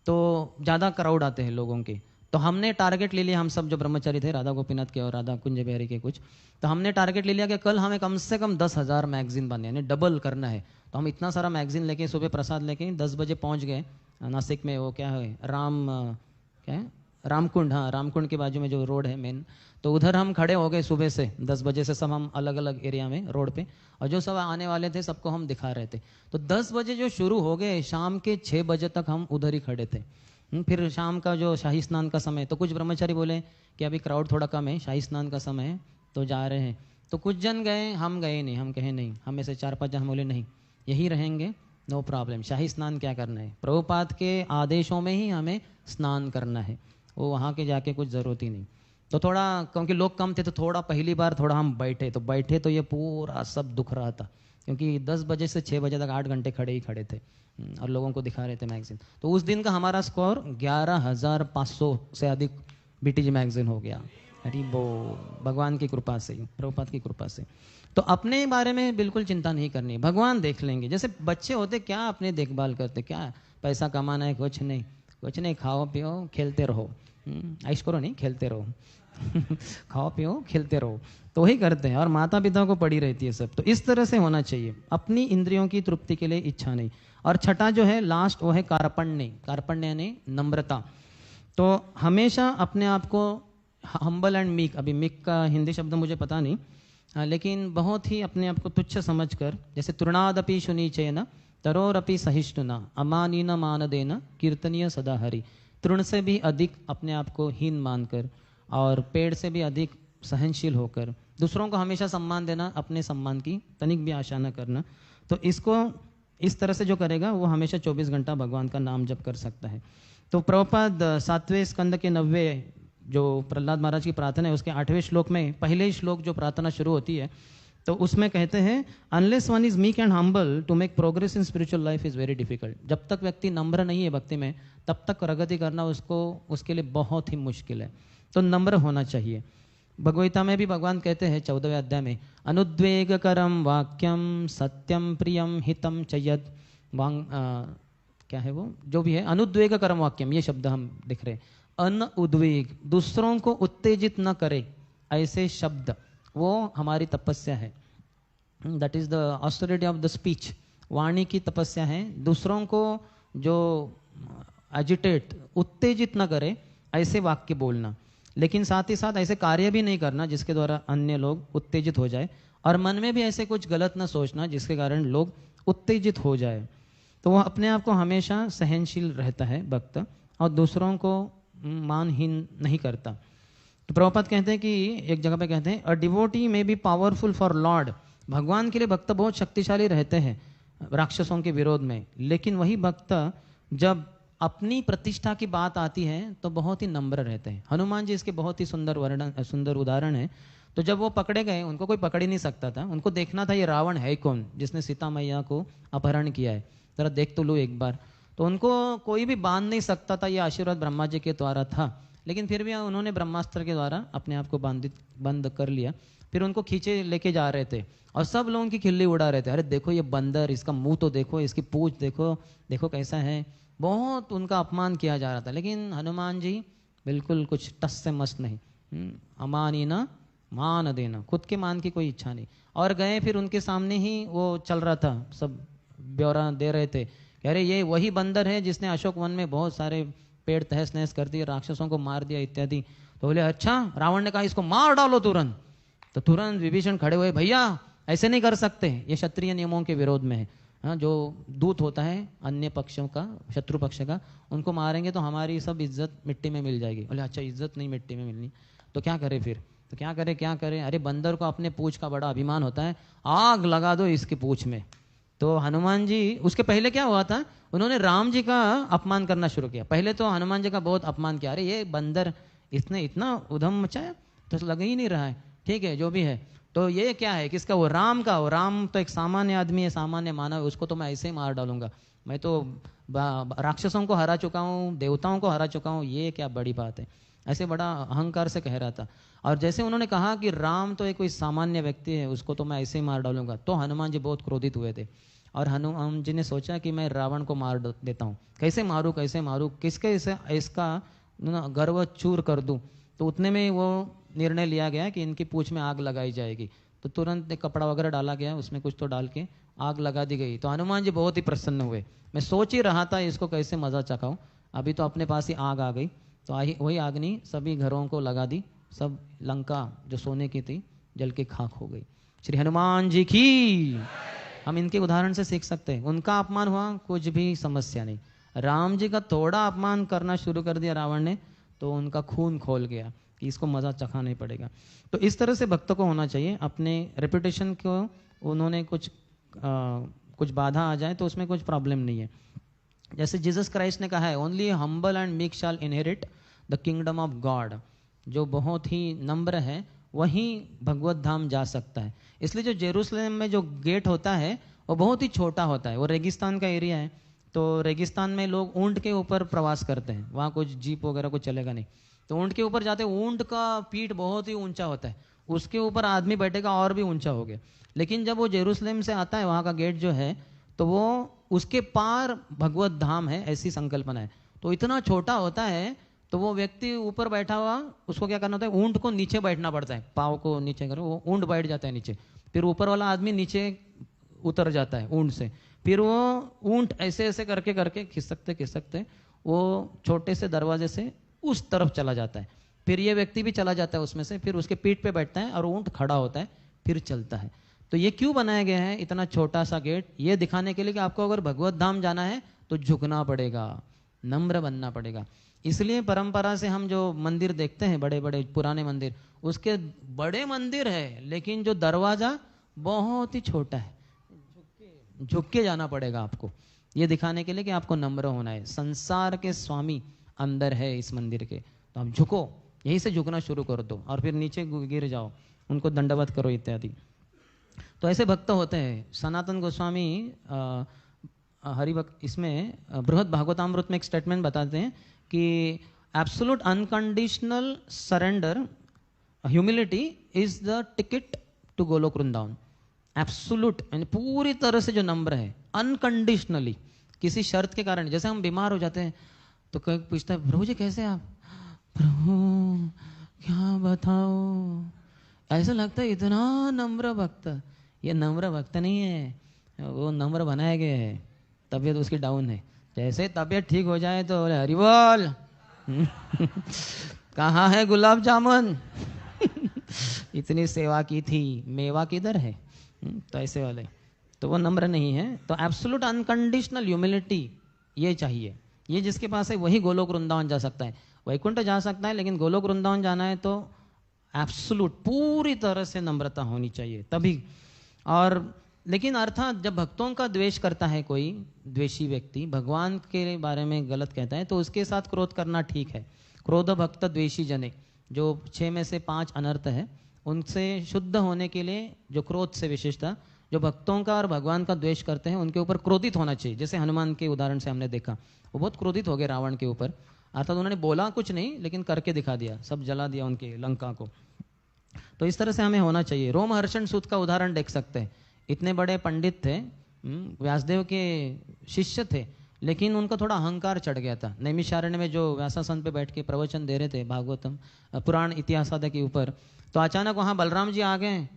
तो ज़्यादा क्राउड आते हैं लोगों के। तो हमने टारगेट ले लिया, हम सब जो ब्रह्मचारी थे, राधा गोपीनाथ के और राधा कुंज बिहारी के कुछ, तो हमने टारगेट ले लिया कि कल हमें कम से कम 10,000 मैगजीन बनने, यानी डबल करना है। तो हम इतना सारा मैगजीन लेके सुबह प्रसाद लेके 10 बजे पहुंच गए नासिक में, वो क्या है क्या है रामकुंड, हाँ रामकुंड के बाजू में जो रोड है मेन, तो उधर हम खड़े हो गए सुबह से 10 बजे से, सब हम अलग अलग एरिया में रोड पे, और जो सब आने वाले थे सबको हम दिखा रहे थे। तो 10 बजे जो शुरू हो गए, शाम के 6 बजे तक हम उधर ही खड़े थे। फिर शाम का जो शाही स्नान का समय, तो कुछ ब्रह्मचारी बोले कि अभी क्राउड थोड़ा कम है, शाही स्नान का समय है, तो जा रहे हैं। तो कुछ जन गए, हम गए नहीं, हम कहे नहीं, हम में से 4-5 जन बोले नहीं यही रहेंगे, नो प्रॉब्लम, शाही स्नान क्या करना है, प्रभुपाद के आदेशों में ही हमें स्नान करना है, वो वहाँ के जाके कुछ ज़रूरत ही नहीं। तो थोड़ा, क्योंकि लोग कम थे, तो थोड़ा पहली बार थोड़ा हम बैठे तो ये पूरा सब दुख रहा था, क्योंकि 10 बजे से 6 बजे तक 8 घंटे खड़े ही खड़े थे और लोगों को दिखा रहे थे मैगजीन। तो उस दिन का हमारा स्कोर 11,500 से अधिक बीटीजी मैगजीन हो गया। अरे वो भगवान की कृपा से, प्रभुपाद की कृपा से। तो अपने बारे में बिल्कुल चिंता नहीं करनी, भगवान देख लेंगे। जैसे बच्चे होते क्या अपने देखभाल करते, क्या पैसा कमाना है, कुछ नहीं, खाओ पियो खेलते रहो, ऐश करो नहीं, खेलते रहो खाओ पियो खेलते रहो, तो वही करते हैं, और माता पिता को पड़ी रहती है सब। तो इस तरह से होना चाहिए, अपनी इंद्रियों की तृप्ति के लिए इच्छा नहीं। और छठा जो है लास्ट, वो है कार्पण्य यानी नम्रता। तो हमेशा अपने आप को हम्बल एंड मीक, अभी मीक का हिंदी शब्द मुझे पता नहीं, लेकिन बहुत ही अपने आप को तुच्छ समझकर, जैसे तृणादपि शुनीचेन तरोरपि सहिष्णुना अमानीन मानदेन कीर्तनीय सदा हरि। तृण से भी अधिक अपने आप को हीन मानकर और पेड़ से भी अधिक सहनशील होकर दूसरों को हमेशा सम्मान देना, अपने सम्मान की तनिक भी आशा न करना। तो इसको इस तरह से जो करेगा वो हमेशा 24 घंटा भगवान का नाम जप कर सकता है। तो प्रभुपाद 7वें स्कंद के 90 जो प्रहलाद महाराज की प्रार्थना है, उसके 8वें श्लोक में पहले श्लोक जो प्रार्थना शुरू होती है, तो उसमें कहते हैं unless one is meek and humble to make progress in spiritual life is very difficult. जब तक व्यक्ति नम्र नहीं है भक्ति में, तब तक प्रगति करना उसके लिए बहुत ही मुश्किल है। तो नम्र होना चाहिए। भगवद्गीता में भी भगवान कहते हैं 14वें अध्याय में, अनुद्वेगकरम वाक्यम सत्यम प्रियम हितम चयद क्या है वो जो भी है, अनुद्वेगकरम वाक्यम, ये शब्द हम दिख रहे हैं, अन उद्वेग, दूसरों को उत्तेजित न करे ऐसे शब्द वो हमारी तपस्या है। That is the austerity of the speech. वाणी की तपस्या है, दूसरों को जो एजिटेट, उत्तेजित न करे ऐसे वाक्य बोलना, लेकिन साथ ही साथ ऐसे कार्य भी नहीं करना जिसके द्वारा अन्य लोग उत्तेजित हो जाए, और मन में भी ऐसे कुछ गलत न सोचना जिसके कारण लोग उत्तेजित हो जाए। तो वो अपने आप को हमेशा सहनशील रहता है भक्त, और दूसरों को मानहीन नहीं करता। तो प्रभुपाद कहते हैं कि एक जगह पे कहते हैं, अ डिवोटी में बी पावरफुल फॉर लॉर्ड। भगवान के लिए भक्त बहुत शक्तिशाली रहते हैं राक्षसों के विरोध में, लेकिन वही भक्त जब अपनी प्रतिष्ठा की बात आती है तो बहुत ही नम्र रहते हैं। हनुमान जी इसके बहुत ही सुंदर उदाहरण है। तो जब वो पकड़े गए, उनको कोई पकड़ ही नहीं सकता था, उनको देखना था ये रावण है कौन जिसने सीता मैया को अपहरण किया है, जरा देख तो लो एक बार। तो उनको कोई भी बांध नहीं सकता था, ये आशीर्वाद ब्रह्मा जी के द्वारा था, लेकिन फिर भी उन्होंने ब्रह्मास्त्र के द्वारा अपने आप को बंद कर लिया। फिर उनको खींचे लेके जा रहे थे और सब लोग उनकी खिल्ली उड़ा रहे थे, अरे देखो ये बंदर, इसका मुंह तो देखो, इसकी पूंछ देखो, देखो कैसा है। बहुत उनका अपमान किया जा रहा था, लेकिन हनुमान जी बिल्कुल कुछ टस से मस नहीं। अमानी ना मान देना, खुद के मान की कोई इच्छा नहीं। और गए, फिर उनके सामने ही वो चल रहा था, सब ब्यौरा दे रहे थे, कह रहे ये वही बंदर है जिसने अशोक वन में बहुत सारे पेड़ तहस नहस कर दिए, राक्षसों को मार दिया इत्यादि। तो बोले अच्छा, रावण ने कहा इसको मार डालो तुरंत। तो तुरंत विभीषण खड़े हुए, भैया ऐसे नहीं कर सकते, ये क्षत्रिय नियमों के विरोध में है। हाँ, जो दूत होता है अन्य पक्षों का, शत्रु पक्ष का, उनको मारेंगे तो हमारी सब इज्जत मिट्टी में मिल जाएगी। बोले अच्छा, इज्जत नहीं मिट्टी में मिलनी, तो क्या करे फिर, तो क्या करे। अरे बंदर को अपने पूंछ का बड़ा अभिमान होता है, आग लगा दो इसकी पूंछ में। तो हनुमान जी, उसके पहले क्या हुआ था, उन्होंने राम जी का अपमान करना शुरू किया। पहले तो हनुमान जी का बहुत अपमान किया, अरे ये बंदर इसने इतना उधम मचाया, तो लग ही नहीं रहा है, ठीक है जो भी है, तो ये क्या है, किसका, वो राम का। वो राम तो एक सामान्य आदमी है, सामान्य मानव है, उसको तो मैं ऐसे ही मार डालूंगा, मैं तो राक्षसों को हरा चुका हूँ, देवताओं को हरा चुका हूँ, ये क्या बड़ी बात है, ऐसे बड़ा अहंकार से कह रहा था। और जैसे उन्होंने कहा कि राम तो एक कोई सामान्य व्यक्ति है, उसको तो मैं ऐसे ही मार डालूंगा, तो हनुमान जी बहुत क्रोधित हुए थे। और हनुमान जी ने सोचा कि मैं रावण को मार देता हूँ, कैसे मारूँ, किसके इसका गर्व चूर कर दूँ। तो उतने में वो निर्णय लिया गया कि इनकी पूंछ में आग लगाई जाएगी। तो तुरंत एक कपड़ा वगैरह डाला गया, उसमें कुछ तो डाल के आग लगा दी गई। तो हनुमान जी बहुत ही प्रसन्न हुए, मैं सोच ही रहा था इसको कैसे मजा चखाऊं, अभी तो अपने पास ही आग आ गई। तो वही आग्नि सभी घरों को लगा दी, सब लंका जो सोने की थी जल के खाक हो गई। श्री हनुमान जी की। हम इनके उदाहरण से सीख सकते हैं, उनका अपमान हुआ कुछ भी समस्या नहीं, राम जी का थोड़ा अपमान करना शुरू कर दिया रावण ने, तो उनका खून खोल गया कि इसको मजा चखा नहीं पड़ेगा। तो इस तरह से भक्तों को होना चाहिए, अपने रेपुटेशन को उन्होंने कुछ बाधा आ जाए तो उसमें कुछ प्रॉब्लम नहीं है। जैसे जीसस क्राइस्ट ने कहा है, only humble and meek shall inherit the kingdom of God. जो बहुत ही नम्र है वही भगवत धाम जा सकता है। इसलिए जो जेरूसलम में जो गेट होता है वो बहुत ही छोटा होता है, वो रेगिस्तान का एरिया है, तो रेगिस्तान में लोग ऊंट के ऊपर प्रवास करते हैं, वहाँ कुछ जीप वगैरह कुछ चलेगा नहीं, तो ऊंट के ऊपर जाते, ऊंट का पीठ बहुत ही ऊंचा होता है, उसके ऊपर आदमी बैठेगा और भी ऊंचा हो गया। लेकिन जब वो जेरूसलम से आता है, वहाँ का गेट जो है, तो वो उसके पार भगवत धाम है, ऐसी संकल्पना है। तो इतना छोटा होता है, तो वो व्यक्ति ऊपर बैठा हुआ, उसको क्या करना होता है, ऊंट को नीचे बैठना पड़ता है, पाँव को नीचे करो, वो ऊंट बैठ जाता है नीचे, फिर ऊपर वाला आदमी नीचे उतर जाता है ऊंट से, फिर वो ऊंट ऐसे ऐसे करके करके खिसकते वो छोटे से दरवाजे से उस तरफ चला जाता है, फिर ये व्यक्ति भी चला जाता है उसमें से, फिर उसके पीठ पे बैठता है और ऊंट खड़ा होता है, फिर चलता है। तो ये क्यों बनाया गया है इतना छोटा सा गेट, ये दिखाने के लिए कि आपको अगर भगवत धाम जाना है तो झुकना पड़ेगा, नम्र बनना पड़ेगा। इसलिए परंपरा से हम जो मंदिर देखते हैं, बड़े बड़े पुराने मंदिर, उसके बड़े मंदिर है लेकिन जो दरवाजा बहुत ही छोटा है, झुक के जाना पड़ेगा आपको, ये दिखाने के लिए कि आपको नम्र होना है, संसार के स्वामी अंदर है इस मंदिर के, तो आप झुको, यहीं से झुकना शुरू कर दो और फिर नीचे गिर जाओ, उनको दंडवत करो इत्यादि। तो ऐसे भक्त होते हैं। सनातन गोस्वामी हरिभक्त इसमें बृहद भागवतामृत में एक स्टेटमेंट बताते हैं कि absolute unconditional surrender humility is the ticket to Goloka Vrindavan. Absolute यानी पूरी तरह से जो नम्र है, अनकंडीशनली, किसी शर्त के कारण, जैसे हम बीमार हो जाते हैं तो कोई पूछता है प्रभु जी कैसे आप, प्रभु क्या बताओ, ऐसा लगता है इतना नम्र भक्त, ये नम्र भक्त नहीं है, वो नम्र बनाया गया है, तबीयत उसकी डाउन है। जैसे तबीयत ठीक हो जाए तो बोले हरि बोल। कहाँ है गुलाब जामुन? इतनी सेवा की थी, मेवा किधर है? तो ऐसे वाले तो वो नम्र नहीं है। तो एब्सोल्यूट अनकंडीशनल ह्यूमिलिटी ये चाहिए। ये जिसके पास है वही गोलोक वृंदावन जा सकता है, वैकुंठ जा सकता है, लेकिन गोलोक वृंदावन जाना है तो एब्सोल्यूट पूरी तरह से नम्रता होनी चाहिए तभी। और लेकिन अर्थात जब भक्तों का द्वेष करता है कोई द्वेषी व्यक्ति, भगवान के बारे में गलत कहता है, तो उसके साथ क्रोध करना ठीक है। क्रोध भक्त द्वेषी जने, जो 6 में से 5 अनर्थ है, उनसे शुद्ध होने के लिए जो क्रोध से विशेषता, जो भक्तों का और भगवान का द्वेष करते हैं उनके ऊपर क्रोधित होना चाहिए। जैसे हनुमान के उदाहरण से हमने देखा, वो बहुत क्रोधित हो गए रावण के ऊपर, अर्थात उन्होंने बोला कुछ नहीं लेकिन करके दिखा दिया, सब जला दिया उनके लंका को। तो इस तरह से हमें होना चाहिए। रोमहर्षण सूत का उदाहरण देख सकते हैं, इतने बड़े पंडित थे, व्यासदेव के शिष्य थे, लेकिन उनका थोड़ा अहंकार चढ़ गया था। नैमिषारण्य में जो व्यासासन पे बैठ के प्रवचन दे रहे थे भागवतम पुराण इतिहास आदि के ऊपर, तो अचानक वहाँ बलराम जी आ गए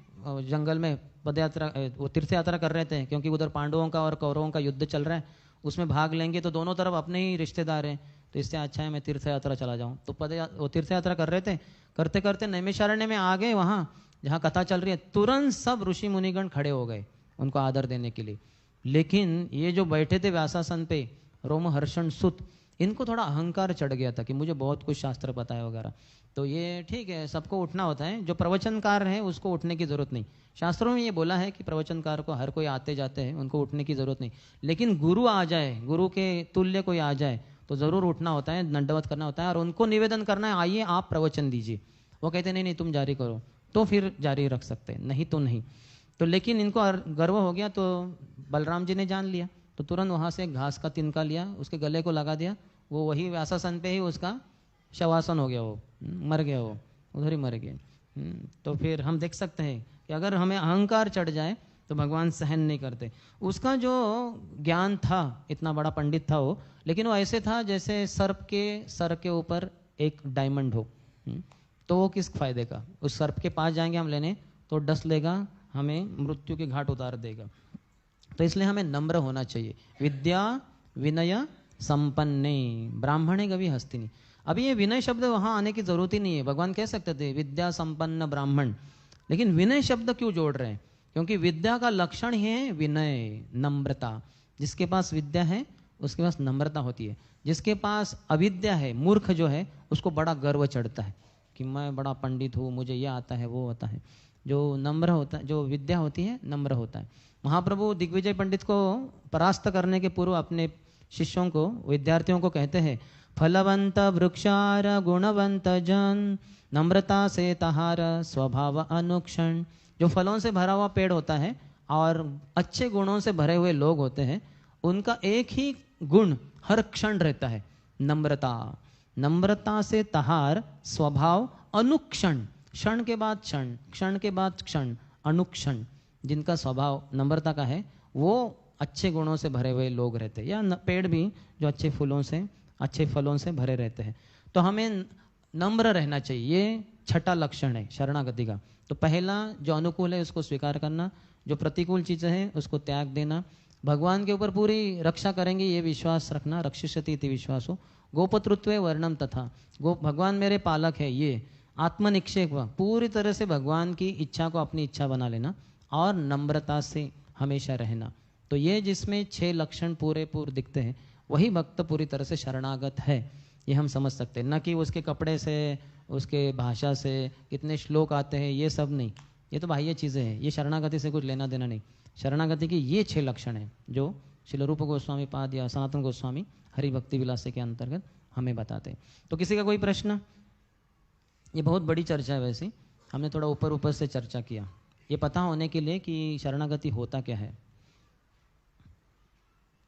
जंगल में, पदयात्रा वो तीर्थ यात्रा कर रहे थे, क्योंकि उधर पांडवों का और कौरवों का युद्ध चल रहा है, उसमें भाग लेंगे तो दोनों तरफ अपने ही रिश्तेदार हैं, तो इससे अच्छा है मैं तीर्थ यात्रा चला जाऊँ। तो वो तीर्थ यात्रा कर रहे थे, करते करते नैमिषारण्य में आ गए, वहाँ जहाँ कथा चल रही है, तुरंत सब ऋषि मुनिगण खड़े हो गए उनको आदर देने के लिए। लेकिन ये जो बैठे थे व्यासासन पे रोमहर्षण सुत, इनको थोड़ा अहंकार चढ़ गया था कि मुझे बहुत कुछ शास्त्र पता है वगैरह। तो ये ठीक है, सबको उठना होता है, जो प्रवचनकार है उसको उठने की जरूरत नहीं। शास्त्रों में ये बोला है कि प्रवचनकार को हर कोई आते जाते हैं, उनको उठने की जरूरत नहीं। लेकिन गुरु आ जाए, गुरु के तुल्य कोई आ जाए तो जरूर उठना होता है, दंडवत करना होता है और उनको निवेदन करना है, आइए आप प्रवचन दीजिए। वो कहते नहीं नहीं तुम जारी करो, तो फिर जारी रख सकते हैं, नहीं तो नहीं। तो लेकिन इनको गर्व हो गया, तो बलराम जी ने जान लिया, तो तुरंत वहाँ से घास का तिनका लिया, उसके गले को लगा दिया, वो वही व्यासासन पे ही उसका शवासन हो गया, वो मर गया, वो उधर ही मर गया। तो फिर हम देख सकते हैं कि अगर हमें अहंकार चढ़ जाए तो भगवान सहन नहीं करते। उसका जो ज्ञान था, इतना बड़ा पंडित था वो, लेकिन वो ऐसे था जैसे सर्प के सर के ऊपर एक डायमंड हो। तो वो किस फायदे का? उस सर्प के पास जाएंगे हम लेने तो डस लेगा, हमें मृत्यु के घाट उतार देगा। तो इसलिए हमें नम्र होना चाहिए। विद्या विनय संपन्ने ब्राह्मणे गवि हस्तिनी। अभी ये विनय शब्द वहां आने की जरूरत ही नहीं है, भगवान कह सकते थे विद्या संपन्न ब्राह्मण, लेकिन विनय शब्द क्यों जोड़ रहे हैं? क्योंकि विद्या का लक्षण ही है विनय, नम्रता। जिसके पास विद्या है उसके पास नम्रता होती है। जिसके पास अविद्या है, मूर्ख जो है, उसको बड़ा गर्व चढ़ता है कि मैं बड़ा पंडित हूँ, मुझे ये आता है वो आता है। जो नम्र होता है, जो विद्या होती है, नम्र होता है। महाप्रभु दिग्विजय पंडित को परास्त करने के पूर्व अपने शिष्यों को, विद्यार्थियों को कहते हैं, फलवंत वृक्षार गुणवंत जन नम्रता से तहार स्वभाव अनुक्षण। जो फलों से भरा हुआ पेड़ होता है और अच्छे गुणों से भरे हुए लोग होते हैं, उनका एक ही गुण हर क्षण रहता है, नम्रता। नम्रता से तहार स्वभाव अनुक्षण, क्षण के बाद क्षण, क्षण के बाद क्षण, अनुक्षण। जिनका स्वभाव नम्रता का है वो अच्छे गुणों से भरे हुए लोग रहते हैं, या पेड़ भी जो अच्छे फूलों से, अच्छे फलों से भरे रहते हैं। तो हमें नम्र रहना चाहिए, ये छठा लक्षण है शरणागति का। तो पहला जो अनुकूल है उसको स्वीकार करना, जो प्रतिकूल चीजें हैं उसको त्याग देना, भगवान के ऊपर पूरी रक्षा करेंगे ये विश्वास रखना, रक्षिष्यति इति विश्वासो, गोपतृत्वे वर्णम तथा, गो भगवान मेरे पालक है, ये आत्मनिक्षेप, पूरी तरह से भगवान की इच्छा को अपनी इच्छा बना लेना, और नम्रता से हमेशा रहना। तो ये जिसमें 6 लक्षण पूरे पूरे दिखते हैं, वही भक्त पूरी तरह से शरणागत है, ये हम समझ सकते हैं। न कि उसके कपड़े से, उसके भाषा से, कितने श्लोक आते हैं, ये सब नहीं, ये तो बाह्य चीज़ें हैं, ये शरणागति से कुछ लेना देना नहीं। शरणागति के ये 6 लक्षण हैं जो श्रील रूप गोस्वामी पाद या सनातन गोस्वामी हरि भक्ति विलास के अंतर्गत हमें बताते हैं। तो किसी का कोई प्रश्न? ये बहुत बड़ी चर्चा है, वैसे हमने थोड़ा ऊपर ऊपर से चर्चा किया, ये पता होने के लिए कि शरणागति होता क्या है।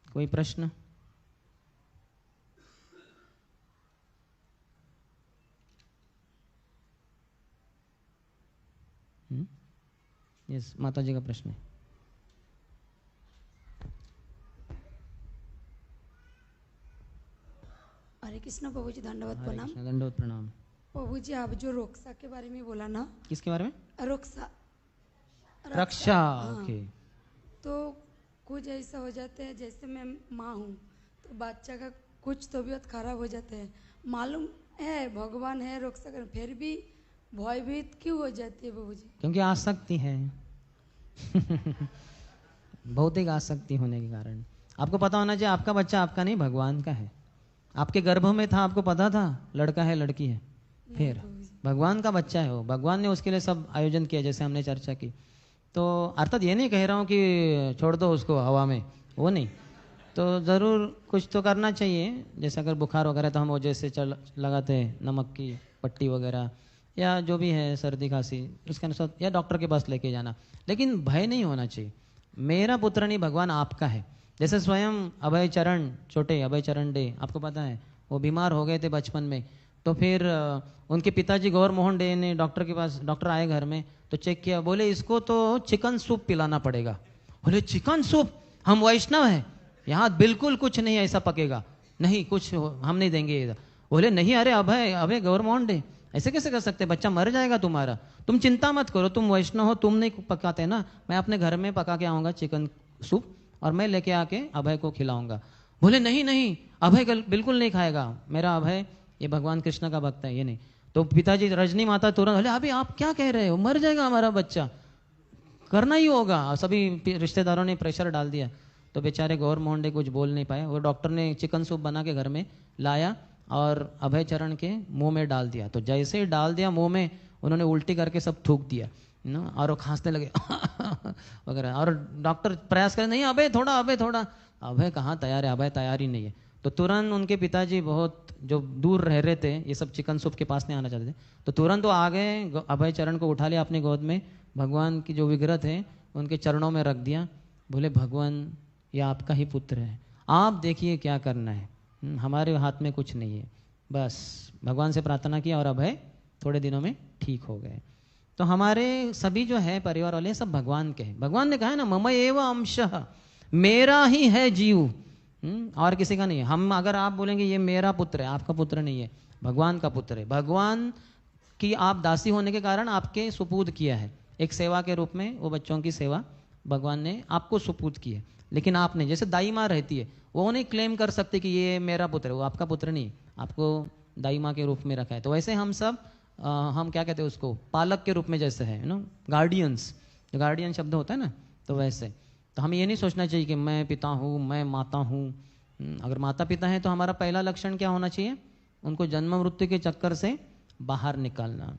कोई प्रश्न? यस, माता जी का प्रश्न है। हरे कृष्ण प्रभु जी, दंडवत प्रणाम। दंडवत प्रणाम। प्रभु जी आप जो रोक्सा के बारे में बोला ना, किसके बारे में? रोक्सा रक्षा। हाँ। ओके। तो कुछ ऐसा हो जाता है, जैसे मैं माँ हूँ तो बच्चा का कुछ तबीयत खराब हो जाता है, मालूम है भगवान है रोक्सा कर, फिर भी भयभीत क्यों हो जाती है प्रभु जी? क्योंकि आसक्ति है। भौतिक आसक्ति होने के कारण। आपको पता होना चाहिए आपका बच्चा आपका नहीं भगवान का है। आपके गर्भ में था, आपको पता था लड़का है लड़की है? फिर भगवान का बच्चा है वो, भगवान ने उसके लिए सब आयोजन किया जैसे हमने चर्चा की। तो अर्थात ये नहीं कह रहा हूँ कि छोड़ दो उसको हवा में, वो नहीं। तो ज़रूर कुछ तो करना चाहिए, जैसे अगर बुखार वगैरह तो हम वो जैसे लगाते हैं नमक की पट्टी वगैरह, या जो भी है सर्दी खांसी उसके अनुसार, या डॉक्टर के पास लेके जाना। लेकिन भय नहीं होना चाहिए। मेरा पुत्र नहीं, भगवान आपका है। जैसे स्वयं अभय चरण, छोटे अभय चरण डे, आपको पता है वो बीमार हो गए थे बचपन में। तो फिर उनके पिताजी गौर मोहन डे ने डॉक्टर के पास, डॉक्टर आए घर में तो चेक किया, बोले इसको तो चिकन सूप पिलाना पड़ेगा। बोले चिकन सूप? हम वैष्णव हैं, यहाँ बिल्कुल कुछ नहीं ऐसा पकेगा, नहीं कुछ हम नहीं देंगे इधर। बोले नहीं, अरे अभय अभय गौर मोहन डे, ऐसे कैसे कर सकते, बच्चा मर जाएगा तुम्हारा, तुम चिंता मत करो, तुम वैष्णव हो, तुम नहीं पकाते ना, मैं अपने घर में पका के आऊँगा चिकन सूप और मैं लेके आके अभय को खिलाऊंगा। बोले नहीं नहीं, अभय बिल्कुल नहीं खाएगा, मेरा अभय ये भगवान कृष्ण का भक्त है, ये नहीं। तो पिताजी रजनी माता तुरंत, बोले अभी आप क्या कह रहे हो, मर जाएगा हमारा बच्चा, करना ही होगा। सभी रिश्तेदारों ने प्रेशर डाल दिया। तो बेचारे गौर मोहन डे कुछ बोल नहीं पाए। वो डॉक्टर ने चिकन सूप बना के घर में लाया और अभय चरण के मुंह में डाल दिया। तो जैसे ही डाल दिया मुंह में, उन्होंने उल्टी करके सब थूक दिया ना, और वो खांसने लगे वगैरह। और डॉक्टर प्रयास करें, नहीं अभय थोड़ा, अभय थोड़ा, अभय कहाँ तैयार है, अभय तैयार ही नहीं है। तो तुरंत उनके पिताजी, बहुत जो दूर रह रहे थे, ये सब चिकन सूप के पास नहीं आना चाहते थे, तो तुरंत वो आ गए, अभय चरण को उठा लिया अपनी गोद में, भगवान की जो विग्रह थे उनके चरणों में रख दिया। बोले भगवान ये आपका ही पुत्र है, आप देखिए क्या करना है, हमारे हाथ में कुछ नहीं है। बस भगवान से प्रार्थना किया और अभय थोड़े दिनों में ठीक हो गए। तो हमारे सभी जो है परिवार वाले सब भगवान के हैं। भगवान ने कहा है ना, मम एव अंशः, मेरा ही है जीव, और किसी का नहीं है। हम अगर आप बोलेंगे ये मेरा पुत्र है, आपका पुत्र नहीं है, भगवान का पुत्र है। भगवान की आप दासी होने के कारण आपके सुपूत किया है, एक सेवा के रूप में वो बच्चों की सेवा भगवान ने आपको सुपूत की है। लेकिन आपने, जैसे दाई माँ रहती है, वो नहीं क्लेम कर सकते कि ये मेरा पुत्र है, वो आपका पुत्र नहीं, आपको दाई माँ के रूप में रखा है। तो वैसे हम सब हम क्या कहते हैं उसको, पालक के रूप में जैसे है ना, गार्डियंस, जो गार्डियन शब्द होता है ना, तो वैसे। तो हमें ये नहीं सोचना चाहिए कि मैं पिता हूँ, मैं माता हूँ। अगर माता पिता हैं तो हमारा पहला लक्षण क्या होना चाहिए, उनको जन्म मृत्यु के चक्कर से बाहर निकालना।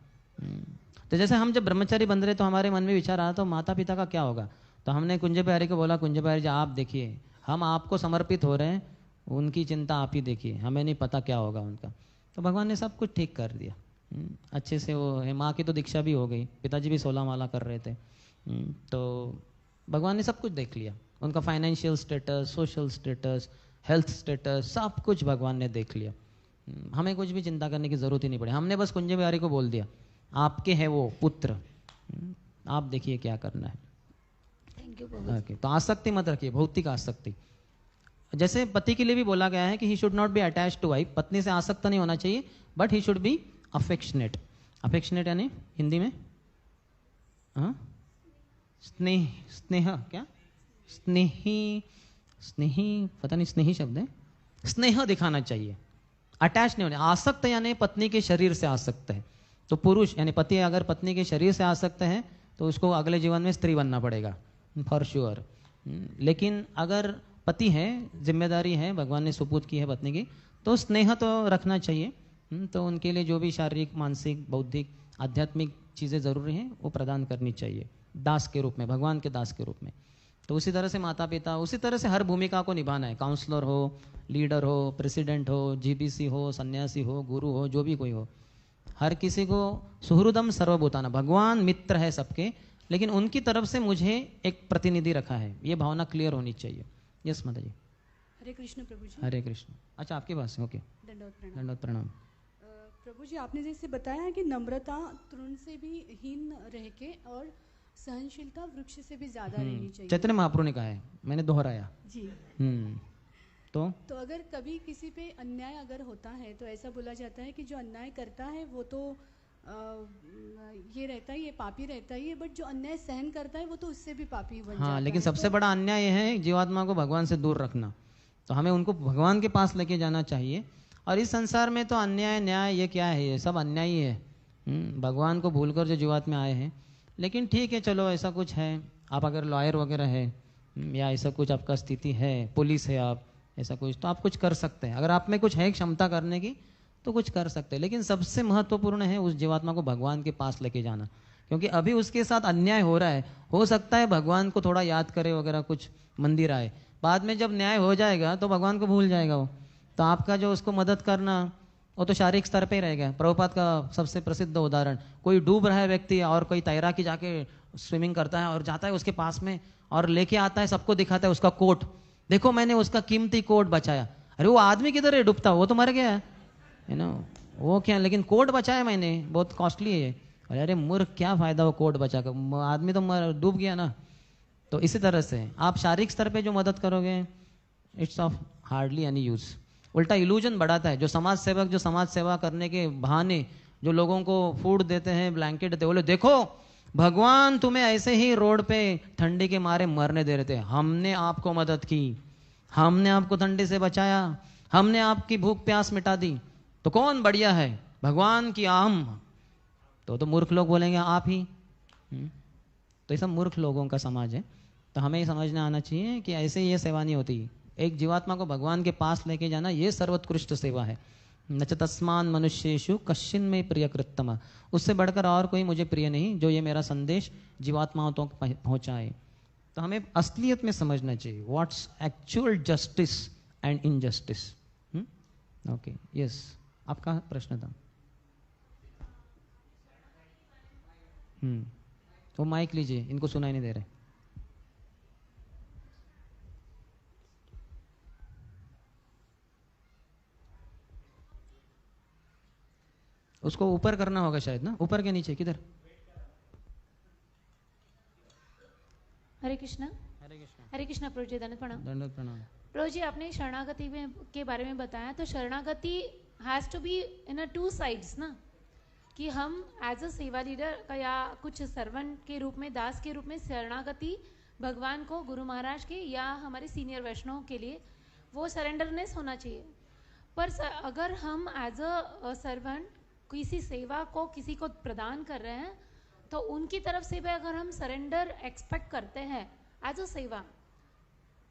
तो जैसे हम जब ब्रह्मचारी बन रहे तो हमारे मन में विचार आया तो माता पिता का क्या होगा। तो हमने कुंज बिहारी को बोला, कुंज बिहारी जी आप देखिए, हम आपको समर्पित हो रहे हैं, उनकी चिंता आप ही देखिए, हमें नहीं पता क्या होगा उनका। तो भगवान ने सब कुछ ठीक कर दिया अच्छे से। वो है, माँ की तो दीक्षा भी हो गई, पिताजी भी 16 माला कर रहे थे। तो भगवान ने सब कुछ देख लिया, उनका financial status, social status, health status, सब कुछ भगवान ने देख लिया। हमें कुछ भी चिंता करने की जरूरत ही नहीं पड़ी। हमने बस कुंज बिहारी को बोल दिया आपके हैं वो पुत्र, आप देखिए क्या करना है। ओके, तो आसक्ति मत रखिए, भौतिक आसक्ति। जैसे पति के लिए भी बोला गया है कि he should not be attached to wife, पत्नी से आसक्त नहीं होना चाहिए, but he should be affectionate. Affectionate यानी हिंदी में स्नेह, स्नेह क्या, स्नेही, स्नेही पता नहीं, स्नेही शब्द है, स्नेह दिखाना चाहिए, अटैच नहीं होने। आसक्त यानी पत्नी के शरीर से आसक्त है। तो पुरुष यानी पति अगर पत्नी के शरीर से आसक्त है तो उसको अगले जीवन में स्त्री बनना पड़ेगा फॉर श्योर। लेकिन अगर पति है, जिम्मेदारी है भगवान ने सुपूत की है पत्नी की, तो स्नेह तो रखना चाहिए। तो उनके लिए जो भी शारीरिक, मानसिक, बौद्धिक, आध्यात्मिक चीज़ें ज़रूरी हैं वो प्रदान करनी चाहिए, दास के रूप में, भगवान के दास के रूप में। तो उसी तरह से माता पिता, उसी तरह से हर भूमिका को निभाना है। काउंसलर हो, लीडर हो, प्रेसिडेंट हो, जीबीसी हो, सन्यासी हो, गुरु हो, जो भी कोई हो, हर किसी को सुहृदम सर्वभूताना, भगवान मित्र है सबके, लेकिन उनकी तरफ से मुझे एक प्रतिनिधि रखा है, ये भावना क्लियर होनी चाहिए। यस माता जी। हरे कृष्ण प्रभु जी। हरे कृष्ण। अच्छा, आपके पास है, ओके। दंडवत प्रणाम। प्रभु जी, आपने जैसे बताया कि नम्रता तृण से भी हीन रह के और सहनशीलता वृक्ष से भी ज्यादा रहनी चाहिए। चैतन्य महाप्रभु ने कहा है, मैंने दोहराया जी। तो अगर कभी किसी पे अन्याय अगर होता है तो ऐसा बोला जाता है कि जो अन्याय करता है वो तो ये रहता ही है, पापी रहता ही है, बट जो अन्याय सहन करता है वो तो उससे भी पापी बन जाता हाँ, है। लेकिन सबसे बड़ा अन्याय ये है जीवात्मा को भगवान से दूर रखना। तो हमें उनको भगवान के पास लेके जाना चाहिए। और इस संसार में तो अन्याय न्याय ये क्या है, ये सब अन्याय ही है। भगवान को भूलकर जो जीवात्मा आए हैं। लेकिन ठीक है, चलो ऐसा कुछ है, आप अगर लॉयर वगैरह है या ऐसा कुछ आपका स्थिति है, पुलिस है, आप ऐसा कुछ, तो आप कुछ कर सकते हैं। अगर आप में कुछ है क्षमता करने की तो कुछ कर सकते हैं। लेकिन सबसे महत्वपूर्ण है उस जीवात्मा को भगवान के पास लेके जाना, क्योंकि अभी उसके साथ अन्याय हो रहा है। हो सकता है भगवान को थोड़ा याद करे वगैरह, कुछ मंदिर आए, बाद में जब न्याय हो जाएगा तो भगवान को भूल जाएगा वो। तो आपका जो उसको मदद करना वो तो शारीरिक स्तर पे ही रहेगा। प्रभुपाद का सबसे प्रसिद्ध उदाहरण, कोई डूब रहा है व्यक्ति और कोई तैराकी जाके स्विमिंग करता है और जाता है उसके पास में और लेके आता है, सबको दिखाता है उसका कोट, देखो मैंने उसका कीमती कोट बचाया। अरे वो आदमी किधर है डूबता, वो तो मर गया है ना, वो क्या, लेकिन कोट बचाया मैंने, बहुत कॉस्टली है। अरे मूर्ख, क्या फायदा वो कोट बचा कर, आदमी तो डूब गया ना। तो इसी तरह से आप शारीरिक स्तर पे जो मदद करोगे, it's of hardly any use, उल्टा इल्यूजन बढ़ाता है। जो समाज सेवक जो समाज सेवा करने के बहाने जो लोगों को फूड देते हैं, ब्लैंकेट देते, बोले देखो भगवान तुम्हें ऐसे ही रोड पे ठंडी के मारे मरने दे रहे थे, हमने आपको मदद की, हमने आपको ठंडी से बचाया, हमने आपकी भूख प्यास मिटा दी, तो कौन बढ़िया है, भगवान की हम? तो मूर्ख लोग बोलेंगे आप ही। तो ये सब मूर्ख लोगों का समाज है। तो हमें ये समझना आना चाहिए कि ऐसे ये सेवा नहीं होती। एक जीवात्मा को भगवान के पास लेके जाना ये सर्वोत्कृष्ट सेवा है। न च तस्मान मनुष्येषु कश्चिन में प्रिय कृत्तम, उससे बढ़कर और कोई मुझे प्रिय नहीं जो ये मेरा संदेश जीवात्माओं तक पहुंचाए। तो हमें असलियत में समझना चाहिए what's actual justice and injustice. Okay, yes, आपका प्रश्न था। वो माइक लीजिए, इनको सुनाई नहीं दे रहे। उसको ऊपर करना होगा शायद ना, ऊपर के नीचे किधर? हरे कृष्णा। हरे कृष्णा। हरे कृष्णा प्रभु जी, दंडवत प्रणाम। दंडवत प्रणाम। प्रभु जी, आपने शरणागति के बारे में बताया, तो शरणागति has to be in a two sides ना, कि हम एज अ सेवा लीडर का या कुछ सर्वेंट के रूप में, दास के रूप में शरणागति भगवान को, गुरु महाराज के या हमारे सीनियर वैष्णव के लिए वो सरेंडरनेस होना चाहिए। पर अगर हम एज अ सर्वेंट किसी सेवा को किसी को प्रदान कर रहे हैं तो उनकी तरफ से भी अगर हम सरेंडर एक्सपेक्ट करते हैं एज अ सेवा,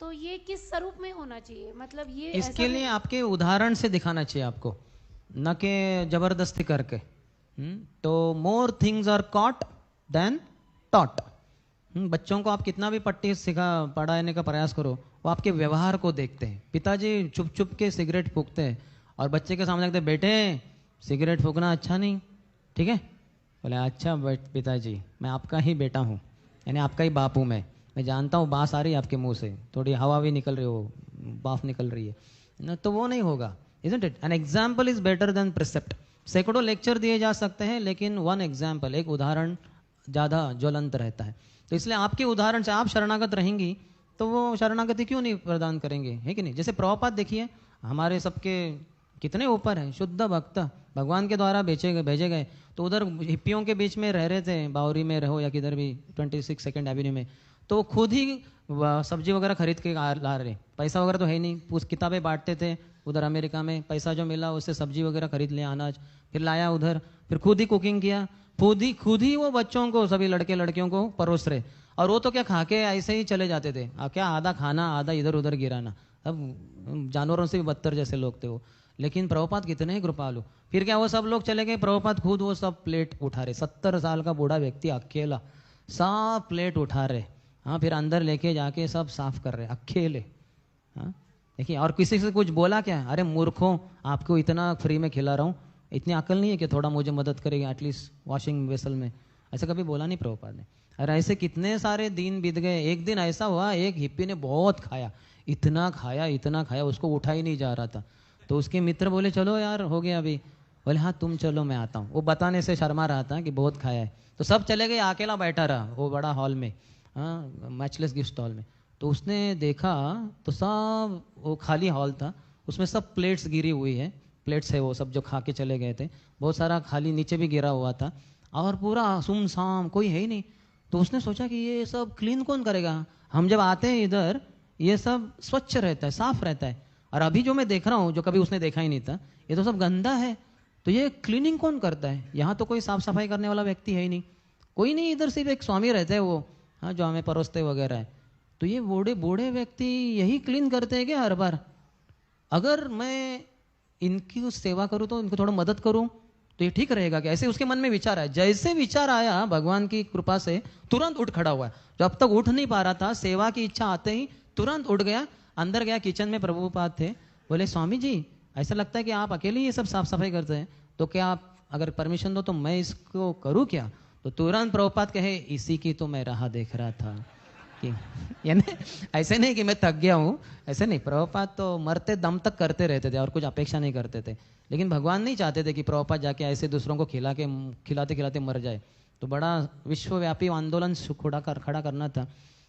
तो ये किस स्वरूप में होना चाहिए? मतलब ये इसके लिए आपके उदाहरण से दिखाना चाहिए आपको, न कि जबरदस्ती करके। तो more things are caught than taught. बच्चों को आप कितना भी पट्टी पढ़ाने का प्रयास करो, वो आपके व्यवहार को देखते हैं। पिताजी चुप चुप के सिगरेट फूकते हैं और बच्चे के सामने कहते हैं बेटे सिगरेट फूकना अच्छा नहीं, ठीक है? बोले अच्छा पिताजी, मैं आपका ही बेटा हूँ, यानी आपका ही बाप हूँ, मैं जानता हूँ बांस आ रही है आपके मुंह से, थोड़ी हवा भी निकल रही हो, बाफ निकल रही है ना, तो वो नहीं होगा। Isn't it? An example is better than precept. सैकड़ों लेक्चर दिए जा सकते हैं, लेकिन वन एग्जाम्पल, एक उदाहरण ज़्यादा ज्वलंत रहता है। तो इसलिए आपके उदाहरण से आप शरणागत रहेंगी तो वो शरणागति क्यों नहीं प्रदान करेंगे, है कि नहीं? जैसे प्रभुपाद देखिए, हमारे सबके कितने ऊपर हैं, शुद्ध भक्त, भगवान के द्वारा भेजे गए। तो उधर हिप्पियों के बीच में रह रहे थे, बावरी में रहो या किधर भी 26 सेकेंड एवेन्यू में, तो खुद ही सब्जी वगैरह खरीद के ला रहे, पैसा वगैरह तो है नहीं, कुछ किताबें बांटते थे उधर अमेरिका में, पैसा जो मिला उससे सब्जी वगैरह खरीद लिया, अनाज फिर लाया उधर, फिर खुद ही कुकिंग किया, खुद ही वो बच्चों को, सभी लड़के लड़कियों को परोस रहे। और वो तो क्या खा के ऐसे ही चले जाते थे, क्या आधा खाना आधा इधर उधर गिराना, अब जानवरों से भी बदतर जैसे लोग थे वो। लेकिन प्रभुपाद कितने ही कृपालु। फिर क्या वो सब लोग चले गए, प्रभुपाद खुद वो सब प्लेट उठा रहे, 70 साल का बूढ़ा व्यक्ति अकेला सब प्लेट उठा रहे, हाँ, फिर अंदर लेके जाके सब साफ कर रहे अकेले, हाँ देखिए। और किसी से कुछ बोला क्या? अरे मूर्खों, आपको इतना फ्री में खिला रहा हूँ, इतनी अकल नहीं है कि थोड़ा मुझे मदद करेगी एटलीस्ट वॉशिंग वेसल में? ऐसा कभी बोला नहीं प्रभुपाद ने। अरे ऐसे कितने सारे दिन बीत गए। एक दिन ऐसा हुआ, एक हिप्पी ने बहुत खाया, इतना खाया, उसको उठा ही नहीं जा रहा था। तो उसके मित्र बोले चलो यार हो गया अभी, बोले हाँ तुम चलो मैं आता हूँ। वो बताने से शर्मा रहा था कि बहुत खाया है। तो सब चले गए, अकेला बैठा रहा वो बड़ा हॉल में, हाँ, मैचलेस गिफ्ट हॉल में। तो उसने देखा तो सब वो खाली हॉल था, उसमें सब प्लेट्स गिरी हुई है, प्लेट्स है वो सब जो खा के चले गए थे, बहुत सारा खाली नीचे भी गिरा हुआ था और पूरा सुमसाम, कोई है ही नहीं। तो उसने सोचा कि ये सब क्लीन कौन करेगा, हम जब आते हैं इधर ये सब स्वच्छ रहता है, साफ रहता है, और अभी जो मैं देख रहा हूँ जो कभी उसने देखा ही नहीं था, ये तो सब गंदा है, तो ये क्लीनिंग कौन करता है, यहाँ तो कोई साफ सफाई करने वाला व्यक्ति है ही नहीं, कोई नहीं, इधर सिर्फ एक स्वामी रहते हैं वो, हाँ, जो हमें परोसते वगैरह है, तो ये बूढ़े बूढ़े व्यक्ति यही क्लीन करते हैं क्या हर बार, अगर मैं इनकी सेवा करूँ तो इनको थोड़ा मदद करूँ तो ये ठीक रहेगा क्या, ऐसे उसके मन में विचार आया। जैसे विचार आया भगवान की कृपा से तुरंत उठ खड़ा हुआ, जो अब तक उठ नहीं पा रहा था, सेवा की इच्छा आते ही तुरंत उठ गया, अंदर गया, किचन में प्रभुपाद थे, बोले स्वामी जी ऐसा लगता है कि आप अकेले ये सब साफ सफाई करते हैं, तो क्या आप अगर परमिशन दो तो मैं इसको करूँ क्या, तो तुरंत प्रभुपाद कहे इसी की तो मैं राह देख रहा था कि यानी ऐसे नहीं कि मैं थक गया हूँ, ऐसे नहीं, प्रभुपाद तो मरते दम तक करते रहते थे और कुछ अपेक्षा नहीं करते थे, लेकिन भगवान नहीं चाहते थे कि प्रभुपाद जाके ऐसे दूसरों को खिलाते खिलाते मर जाए, तो बड़ा विश्वव्यापी आंदोलन खड़ा करना था।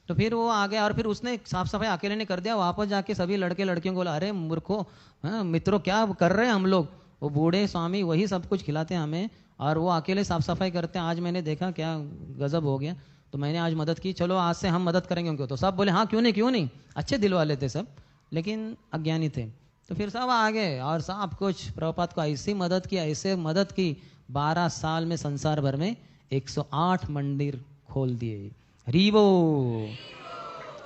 तो फिर वो आ गया और फिर उसने साफ सफाई अकेले ने कर दिया, वापस जाके सभी लड़के लड़कियों को बोला अरे मूर्खों, हाँ मित्रों क्या कर रहे हैं हम लोग, वो बूढ़े स्वामी वही सब कुछ खिलाते हैं हमें और वो अकेले साफ सफाई करते हैं, आज मैंने देखा क्या गजब हो गया, तो मैंने आज मदद की, चलो आज से हम मदद करेंगे उनको, तो सब बोले हाँ क्यों नहीं, अच्छे दिल वाले थे सब, लेकिन अज्ञानी थे, तो फिर सब आ गए और सब कुछ प्रभुपाद को ऐसी मदद की, ऐसे मदद की, 12 साल में संसार भर में 108 मंदिर खोल दिए, रीवो,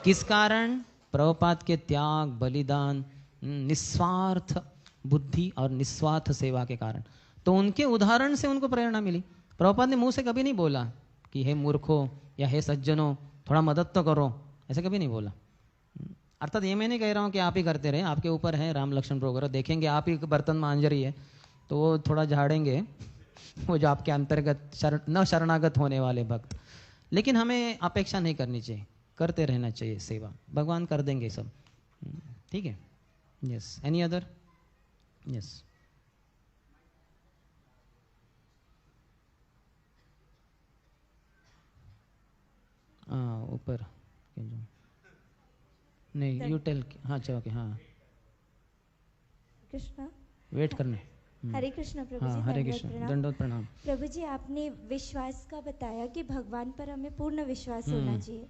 किस कारण, प्रभुपाद के त्याग, बलिदान, निस्वार्थ बुद्धि और निस्वार्थ सेवा के कारण, तो उनके उदाहरण से उनको प्रेरणा मिली। प्रभुपाद ने मुंह से कभी नहीं बोला कि हे मूर्खों या हे सज्जनों थोड़ा मदद तो करो, ऐसे कभी नहीं बोला। अर्थात ये मैं नहीं कह रहा हूँ कि आप ही करते रहे, आपके ऊपर है राम लक्ष्मण वगैरह, देखेंगे आप ही बर्तन मांझ रही है तो वो थोड़ा झाड़ेंगे वो जो आपके अंतर्गत न शरणागत होने वाले भक्त, लेकिन हमें अपेक्षा नहीं करनी चाहिए, करते रहना चाहिए सेवा, भगवान कर देंगे सब, ठीक है। यस, एनी अदर, यस, ऊपर नहीं, यू टेल, हाँ चलो ओके, हाँ कृष्णा, वेट करने, हरे कृष्णा प्रभु जी, हाँ हरे कृष्ण, दंडवत प्रणाम। प्रभु जी आपने विश्वास का बताया कि भगवान पर हमें पूर्ण विश्वास होना चाहिए,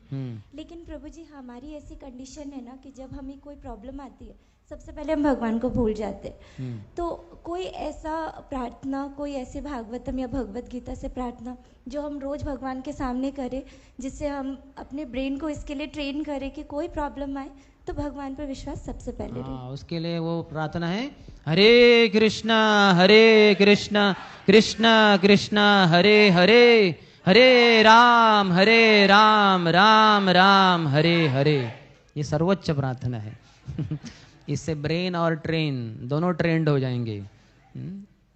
लेकिन प्रभु जी हमारी ऐसी कंडीशन है ना कि जब हमें कोई प्रॉब्लम आती है सबसे पहले हम भगवान को भूल जाते हैं, तो कोई ऐसा प्रार्थना, कोई ऐसे भागवतम या भगवत गीता से प्रार्थना जो हम रोज भगवान के सामने करें, जिससे हम अपने ब्रेन को इसके लिए ट्रेन करें कि कोई प्रॉब्लम आए तो भगवान पर विश्वास सबसे पहले रहे। उसके लिए वो प्रार्थना है, हरे कृष्णा कृष्णा कृष्णा हरे हरे, हरे राम राम राम हरे हरे, ये सर्वोच्च प्रार्थना है इससे ब्रेन और ट्रेन दोनों ट्रेंड हो जाएंगे।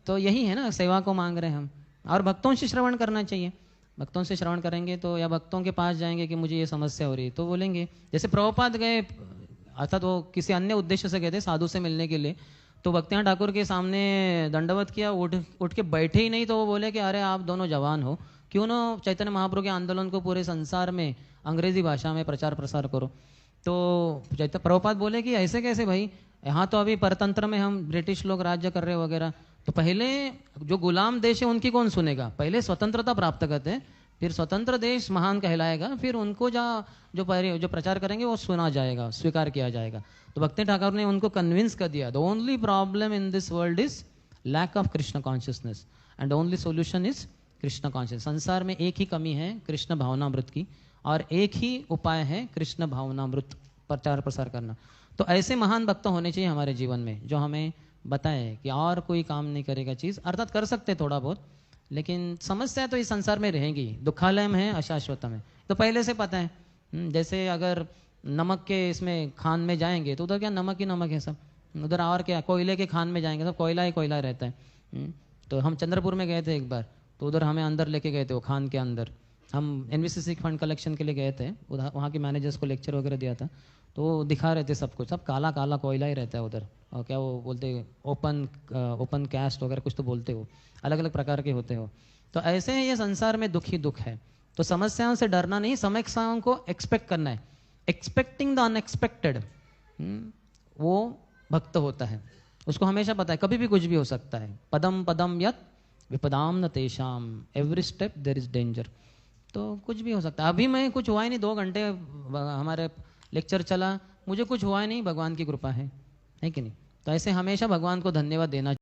तो यही है ना, सेवा को मांग रहे हैं हम, और भक्तों से श्रवण करना चाहिए, भक्तों से श्रवण करेंगे तो, या भक्तों के पास जाएंगे कि मुझे ये समस्या हो रही है तो बोलेंगे, जैसे प्रभुपाद गए, अर्थात वो किसी अन्य उद्देश्य से गए थे साधु से मिलने के लिए, तो भक्तियाँ ठाकुर के सामने दंडवत किया, उठ के बैठे ही नहीं, तो वो बोले कि अरे आप दोनों जवान हो, क्यों ना चैतन्य महाप्रभु के आंदोलन को पूरे संसार में अंग्रेजी भाषा में प्रचार प्रसार करो। तो चैतन्य प्रभुपाद बोले कि ऐसे कैसे भाई, यहाँ तो अभी परतंत्र में हम ब्रिटिश लोग राज्य कर रहे वगैरह, तो पहले जो गुलाम देश है उनकी कौन सुनेगा, पहले स्वतंत्रता प्राप्त करते हैं, फिर स्वतंत्र देश महान कहलाएगा, फिर उनको जो प्रचार करेंगे वो सुना जाएगा, स्वीकार किया जाएगा। तो भक्ति ठाकुर ने उनको कन्विंस कर दिया, the only problem in this world is lack of Krishna consciousness and only solution is Krishna conscious. संसार में एक ही कमी है कृष्ण भावनामृत की, और एक ही उपाय है कृष्ण भावनामृत प्रचार प्रसार करना। तो ऐसे महान भक्त होने चाहिए हमारे जीवन में, जो हमें बताए कि और कोई काम नहीं करेगा चीज़, अर्थात कर सकते थोड़ा बहुत, लेकिन समस्या तो इस संसार में रहेंगी, दुखालयम है अशाश्वतम है, तो पहले से पता है। जैसे अगर नमक के इसमें खान में जाएंगे तो उधर क्या नमक ही नमक है सब, उधर और क्या कोयले के खान में जाएंगे सब कोयला ही कोयला रहता है। तो हम चंद्रपुर में गए थे एक बार, तो उधर हमें अंदर लेके गए थे वो खान के अंदर, हम एनवीसीसी फंड कलेक्शन के लिए गए थे, उधर वहाँ के मैनेजर्स को लेक्चर वगैरह दिया था, तो दिखा रहे थे सब कुछ, सब काला काला कोयला ही रहता है उधर, और क्या वो बोलते ओपन कैस्ट वगैरह कुछ तो बोलते हो, अलग अलग प्रकार के होते हो। तो ऐसे ही ये संसार में दुख ही दुख है, तो समस्याओं से डरना नहीं, समस्याओं को एक्सपेक्ट करना है। एक्सपेक्टिंग द अनएक्सपेक्टेड, वो भक्त होता है। उसको हमेशा पता है कभी भी कुछ भी हो सकता है। पदम पदम यत् विपदाम न तेषाम, every step there is danger. तो कुछ भी हो सकता है। अभी मैं कुछ हुआ ही नहीं, 2 घंटे हमारे लेक्चर चला, मुझे कुछ हुआ ही नहीं, भगवान की कृपा है कि नहीं? तो ऐसे हमेशा भगवान को धन्यवाद देना